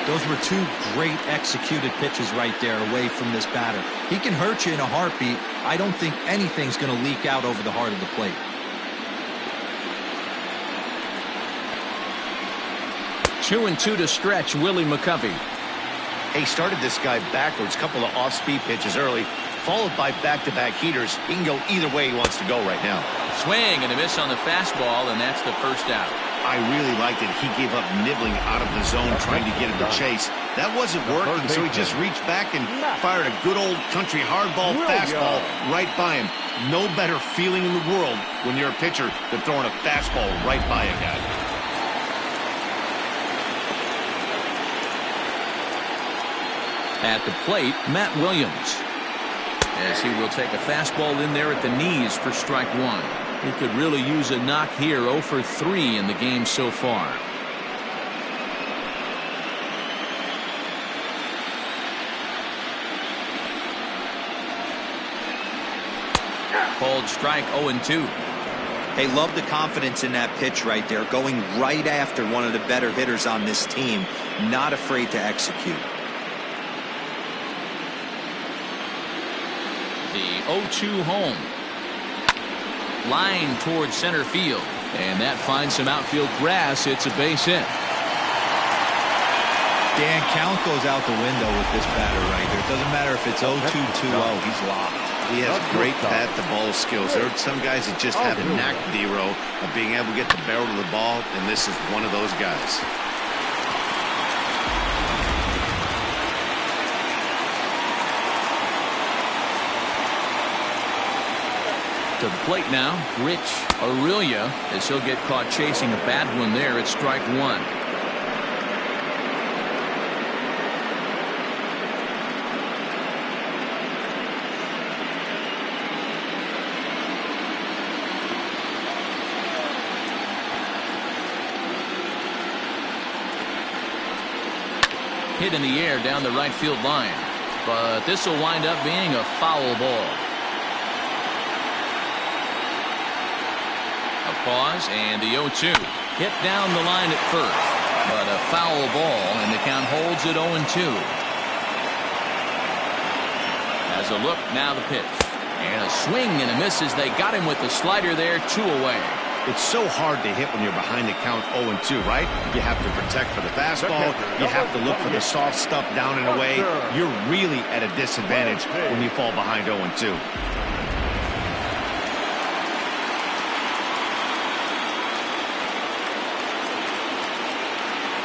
Those were 2 great executed pitches right there away from this batter. He can hurt you in a heartbeat. I don't think anything's going to leak out over the heart of the plate. 2-2 to stretch Willie McCovey. He started this guy backwards, couple of off-speed pitches early, followed by back-to-back heaters. He can go either way he wants to go right now. Swing and a miss on the fastball, and that's the first out. I really liked it. He gave up nibbling out of the zone trying to get him to chase. That wasn't working, so he just reached back and fired a good old country hardball fastball right by him. No better feeling in the world when you're a pitcher than throwing a fastball right by a guy. At the plate, Matt Williams. As he will take a fastball in there at the knees for strike 1. He could really use a knock here. 0 for 3 in the game so far. Called strike. 0-2. Hey, love the confidence in that pitch right there. Going right after one of the better hitters on this team. Not afraid to execute. The 0-2 home. Line towards center field. And that finds some outfield grass. It's a base hit. Dan, count goes out the window with this batter right here. It doesn't matter if it's 0-2, 2-0. He's locked. He has great bat-to-ball skills. There are some guys that just have the knack, D-Row, of being able to get the barrel of the ball, and this is one of those guys. To the plate now, Rich Aurelia, as he'll get caught chasing a bad one there at strike one. Hit in the air down the right field line, but this will wind up being a foul ball. Pause, and the 0-2 hit down the line at first, but a foul ball, and the count holds at 0-2. As a look, now the pitch, and a swing and a miss as they got him with the slider there, 2 away. It's so hard to hit when you're behind the count 0-2, right? You have to protect for the fastball. You have to look for the soft stuff down and away. You're really at a disadvantage when you fall behind 0-2.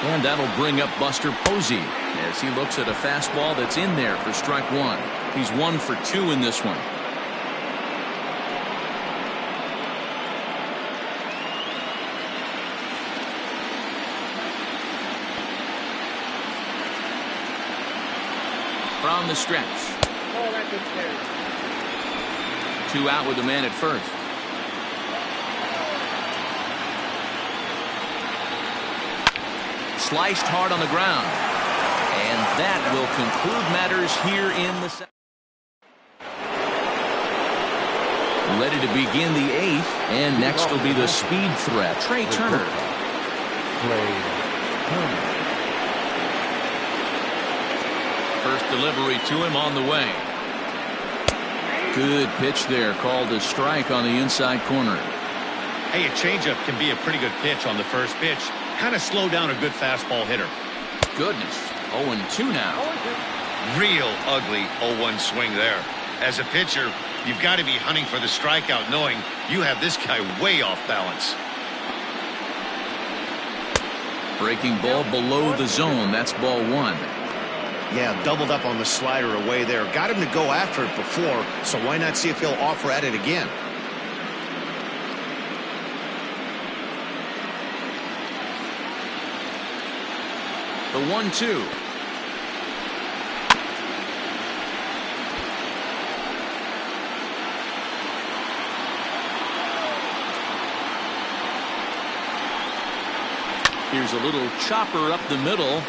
And that'll bring up Buster Posey as he looks at a fastball that's in there for strike one. He's 1 for 2 in this one. From the stretch. 2 out with the man at first. Sliced hard on the ground, and that will conclude matters here in the second. Ready to begin the 8th, and next will be the speed threat, Trey Turner. First delivery to him on the way. Good pitch there, called a strike on the inside corner. Hey, a changeup can be a pretty good pitch on the first pitch. Kind of slow down a good fastball hitter. Goodness, 0-2 now. Real ugly 0-1 swing there. As a pitcher, you've got to be hunting for the strikeout, knowing you have this guy way off balance. Breaking ball below the zone. That's ball 1. Yeah, doubled up on the slider away there. Got him to go after it before, so why not see if he'll offer at it again? The 1-2. Here's a little chopper up the middle.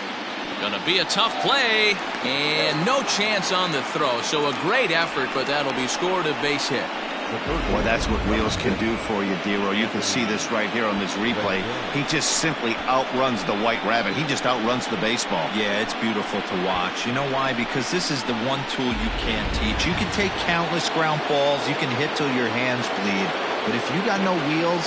Gonna be a tough play, and no chance on the throw. So a great effort, but that'll be scored a base hit. Well, that's what wheels can do for you, D-Row. You can see this right here on this replay. He just simply outruns the white rabbit. He just outruns the baseball. Yeah, it's beautiful to watch. You know why? Because this is the one tool you can't teach. You can take countless ground balls. You can hit till your hands bleed. But if you got no wheels,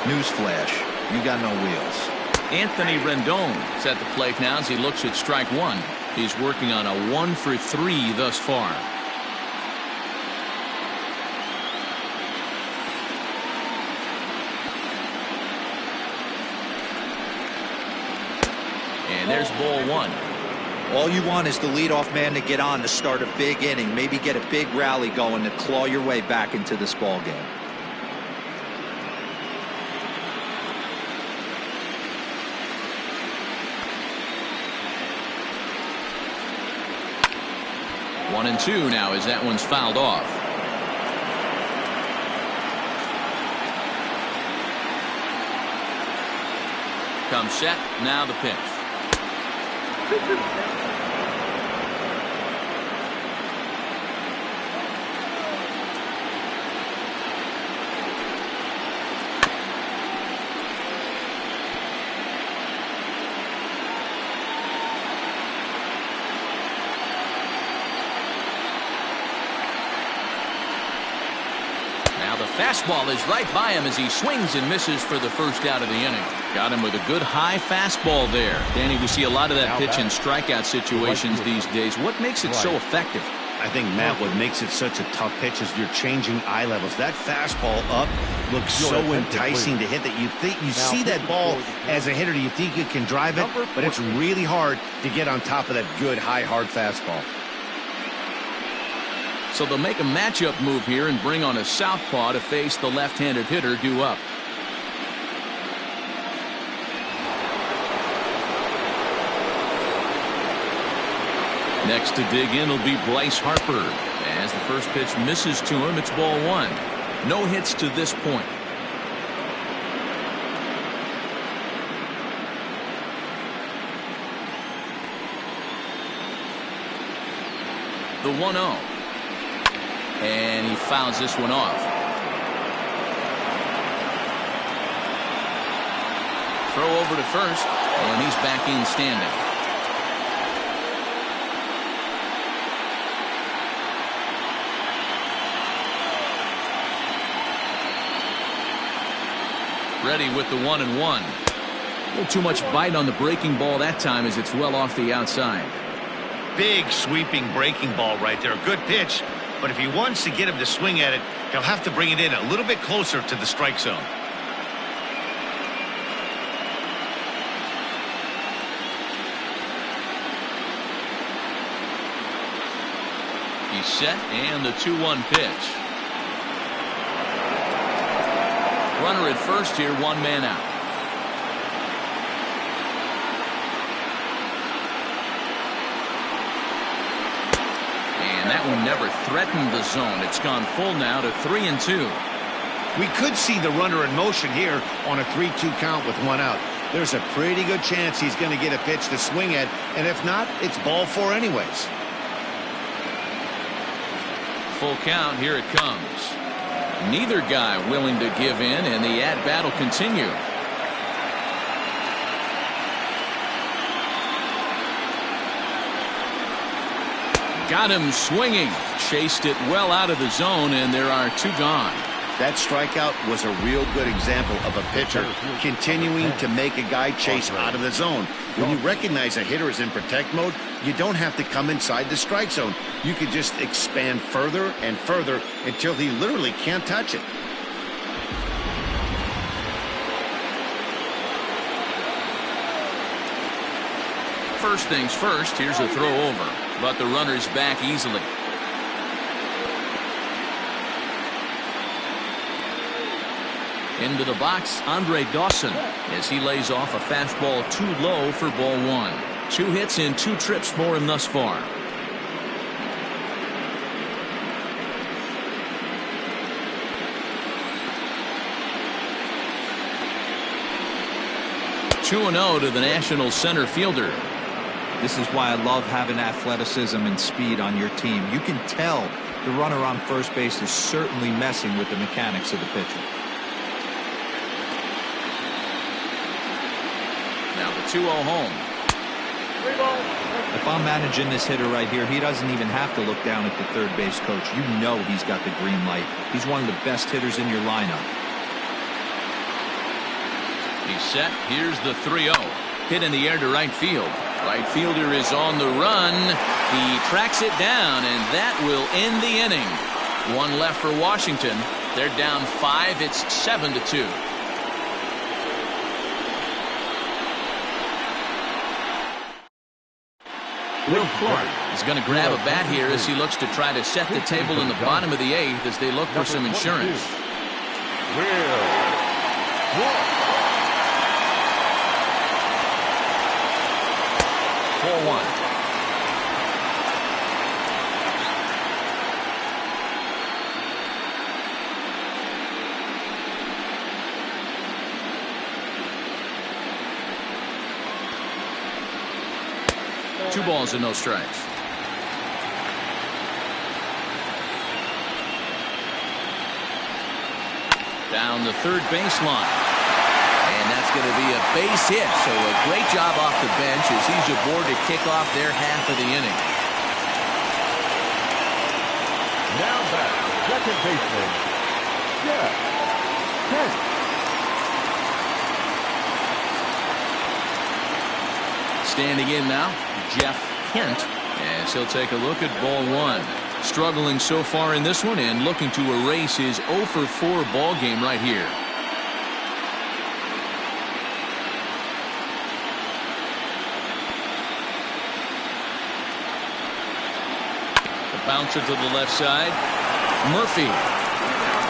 newsflash, you got no wheels. Anthony Rendon is at the plate now as he looks at strike one. He's working on a 1 for 3 thus far. And there's ball 1. All you want is the leadoff man to get on to start a big inning, maybe get a big rally going to claw your way back into this ball game. One and 2 now as that one's fouled off. Comes set, now the pitch. Fastball is right by him as he swings and misses for the first out of the inning. Got him with a good high fastball there. Danny, we see a lot of that pitch in strikeout situations these days. What makes it so effective? I think, Matt, what makes it such a tough pitch is you're changing eye levels. That fastball up looks so enticing to hit that you see that ball as a hitter, you think you can drive it, but it's really hard to get on top of that good, high, hard fastball. So they'll make a matchup move here and bring on a southpaw to face the left-handed hitter due up. Next to dig in will be Bryce Harper. As the first pitch misses to him, it's ball one. No hits to this point. The 1-0. And he fouls this one off. Throw over to first, and he's back in standing. Ready with the 1-1. A little too much bite on the breaking ball that time as it's well off the outside. Big sweeping breaking ball right there. Good pitch, but if he wants to get him to swing at it, he'll have to bring it in a little bit closer to the strike zone. He's set, and the 2-1 pitch. Runner at first here, one man out. And that one never threatened the zone. It's gone full now to 3-2. We could see the runner in motion here on a 3-2 count with one out. There's a pretty good chance he's going to get a pitch to swing at, and if not, it's ball four anyways. Full count, here it comes. Neither guy willing to give in, and the at-bat will continue. Got him swinging. Chased it well out of the zone, and there are two gone. That strikeout was a real good example of a pitcher continuing to make a guy chase out of the zone. When you recognize a hitter is in protect mode, you don't have to come inside the strike zone. You can just expand further and further until he literally can't touch it. First things first, here's a throw over, but the runner's back easily. Into the box, Andre Dawson, as he lays off a fastball too low for ball one. 2 hits in 2 trips for him thus far. Two and 0 to the National center fielder. This is why I love having athleticism and speed on your team. You can tell the runner on first base is certainly messing with the mechanics of the pitcher. Now the 2-0 home. If I'm managing this hitter right here, he doesn't even have to look down at the third base coach. You know he's got the green light. He's one of the best hitters in your lineup. He's set. Here's the 3-0. Hit in the air to right field. Right fielder is on the run. He tracks it down, and that will end the inning. One left for Washington. They're down 5. It's 7-2. Will Clark is going to grab a bat here as he looks to try to set the table in the bottom of the 8th as they look for some insurance. Will. 4-1. Two balls and no strikes. Down the third baseline. And that's going to be a base hit. So a great job off the bench as he's aboard to kick off their half of the inning. Now back, second baseman, Jeff Kent. Standing in now, Jeff Kent, as he'll take a look at ball one. Struggling so far in this one and looking to erase his 0 for 4 ball game right here. The bouncer to the left side. Murphy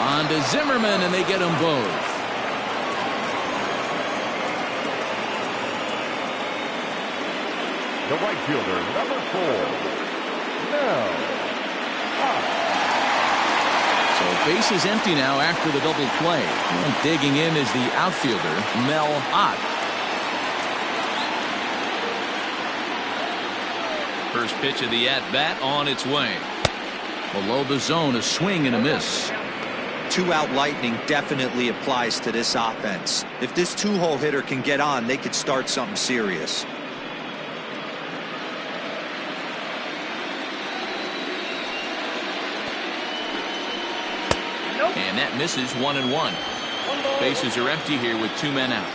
on to Zimmerman, and they get them both. The right fielder, number 4. Mel. So base is empty now after the double play. And digging in is the outfielder, Mel Ott. First pitch of the at-bat on its way. Below the zone, a swing and a miss. 2-out lightning definitely applies to this offense. If this 2-hole hitter can get on, they could start something serious. And that misses 1-1. Bases are empty here with 2 men out.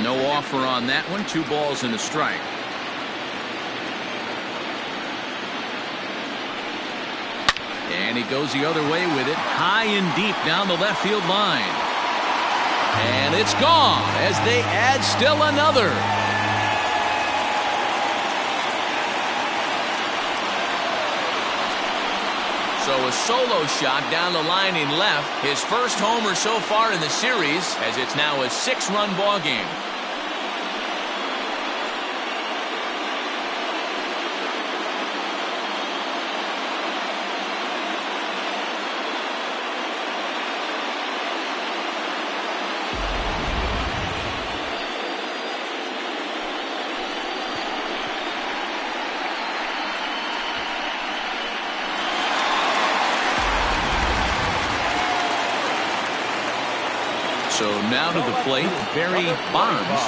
No offer on that one. 2 balls and a strike. And he goes the other way with it, high and deep down the left field line. And it's gone as they add still another. So a solo shot down the line in left. His first homer so far in the series, as it's now a 6-run ball game. So now to the plate, Barry Bonds,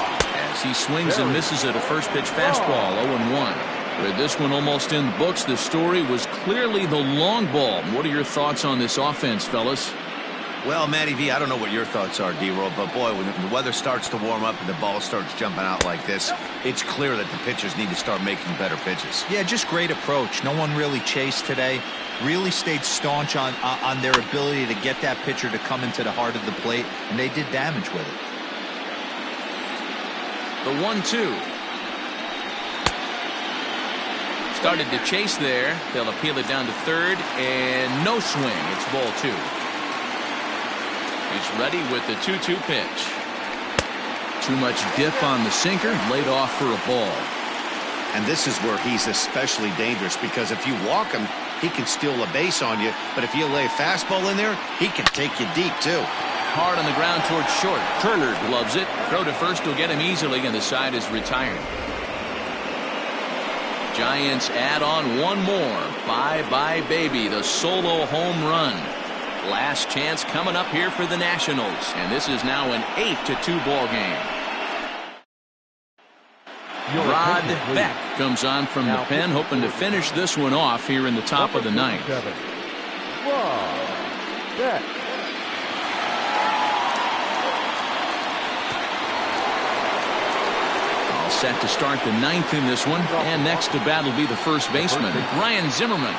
as he swings and misses at a first pitch fastball, 0-1. With this one almost in the books, the story was clearly the long ball. What are your thoughts on this offense, fellas? Well, Matty V, I don't know what your thoughts are, D-Roll, but boy, when the weather starts to warm up and the ball starts jumping out like this, it's clear that the pitchers need to start making better pitches. Yeah, just great approach. No one really chased today. Really stayed staunch on their ability to get that pitcher to come into the heart of the plate, and they did damage with it. The 1-2. Started to chase there. They'll appeal it down to third, and no swing. It's ball 2. He's ready with the 2-2 pitch. Too much dip on the sinker, laid off for a ball. And this is where he's especially dangerous, because if you walk him, he can steal a base on you. But if you lay a fastball in there, he can take you deep, too. Hard on the ground towards short. Turner gloves it. Throw to first will get him easily, and the side is retired. Giants add on one more. Bye-bye, baby. The solo home run. Last chance coming up here for the Nationals. And this is now an 8-2 ball game. Rod Beck comes on from the pen, hoping to finish this one off here in the top of the ninth. Rod Beck. All set to start the ninth in this one. And next to bat will be the first baseman, Ryan Zimmerman.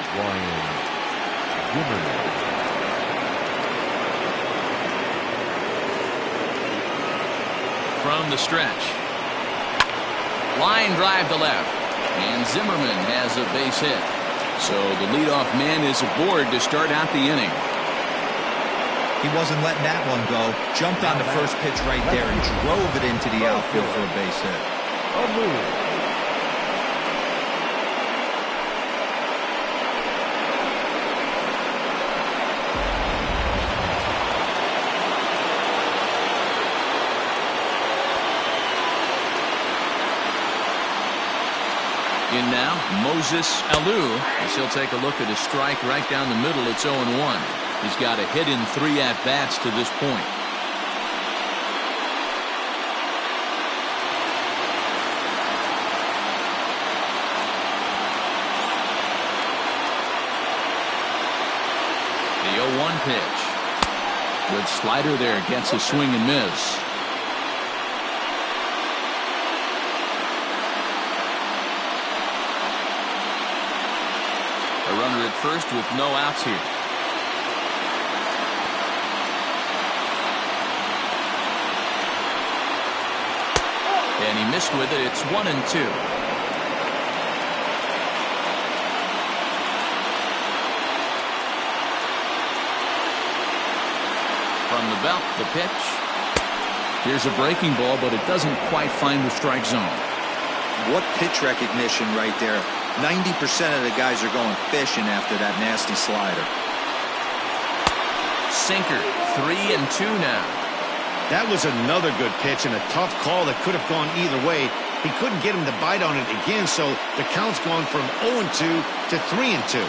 From the stretch. Line drive to left. And Zimmerman has a base hit. So the leadoff man is aboard to start out the inning. He wasn't letting that one go. Jumped on the first pitch right there and drove it into the outfield for a base hit. In now, Moses Alou, as he'll take a look at his strike right down the middle. It's 0-1. He's got a hit in 3 at-bats to this point. 0-1 pitch. Good slider there. Gets a swing and miss. A runner at first with no outs here. And he missed with it. It's 1-2. From the belt, the pitch. Here's a breaking ball, but it doesn't quite find the strike zone. What pitch recognition right there. 90% of the guys are going fishing after that nasty slider. Sinker, 3-2 now. That was another good pitch and a tough call that could have gone either way. He couldn't get him to bite on it again, so the count's gone from 0-2 to 3-2.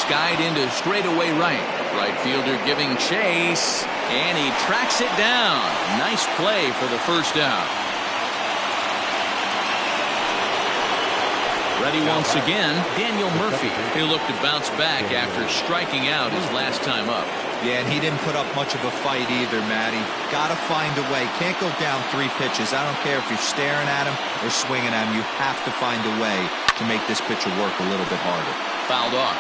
Skied into straightaway right. Right fielder giving chase, and he tracks it down. Nice play for the first out. Ready once again, Daniel Murphy. He'll look to bounce back after striking out his last time up. Yeah, and he didn't put up much of a fight either, Matty. Got to find a way. Can't go down 3 pitches. I don't care if you're staring at him or swinging at him. You have to find a way to make this pitcher work a little bit harder. Fouled off.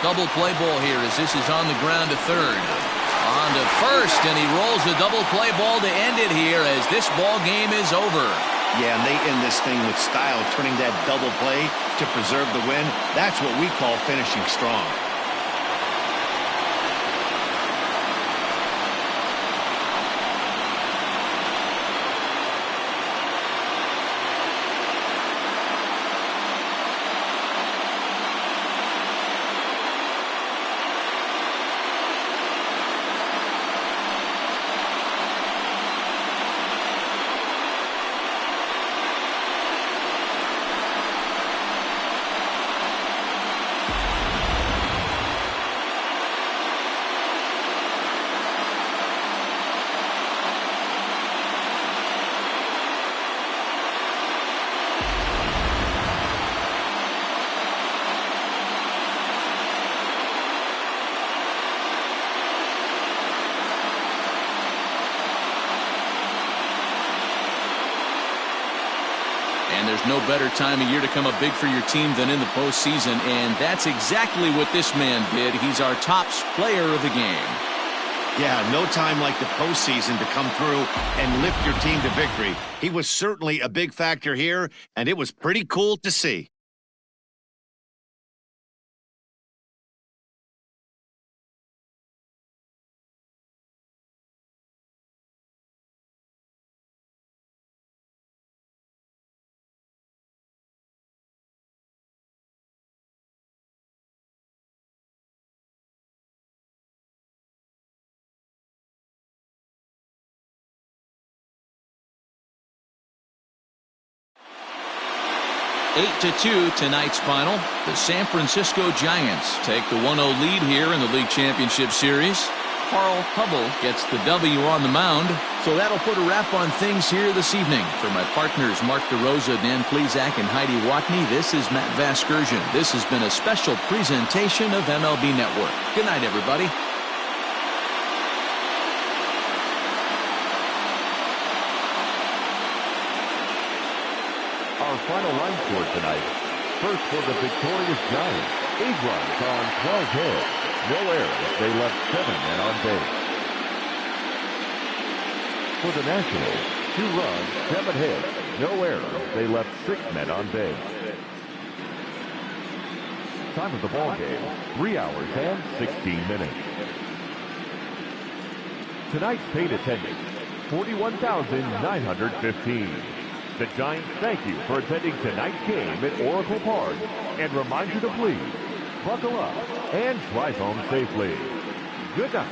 Double play ball here as this is on the ground to third. On to first, and he rolls the double play ball to end it here as this ball game is over. Yeah, and they end this thing with style, turning that double play to preserve the win. That's what we call finishing strong. And there's no better time of year to come up big for your team than in the postseason, and that's exactly what this man did. He's our top player of the game. Yeah, no time like the postseason to come through and lift your team to victory. He was certainly a big factor here, and it was pretty cool to see. (8-2) tonight's final. The San Francisco Giants take the 1-0 lead here in the League Championship Series. Carl Hubble gets the W on the mound. So that'll put a wrap on things here this evening. For my partners Mark DeRosa, Dan Plezak, and Heidi Watney, this is Matt Vasgersian. This has been a special presentation of MLB Network. Good night, everybody. Our final line score tonight. First for the victorious Giants, 8 runs on 12 hits. No errors. They left 7 men on base. For the Nationals, 2 runs, 7 hits. No errors. They left 6 men on base. Time of the ball game, 3 hours and 16 minutes. Tonight's paid attendance, 41,915. The Giants thank you for attending tonight's game at Oracle Park and remind you to please buckle up and drive home safely. Good night.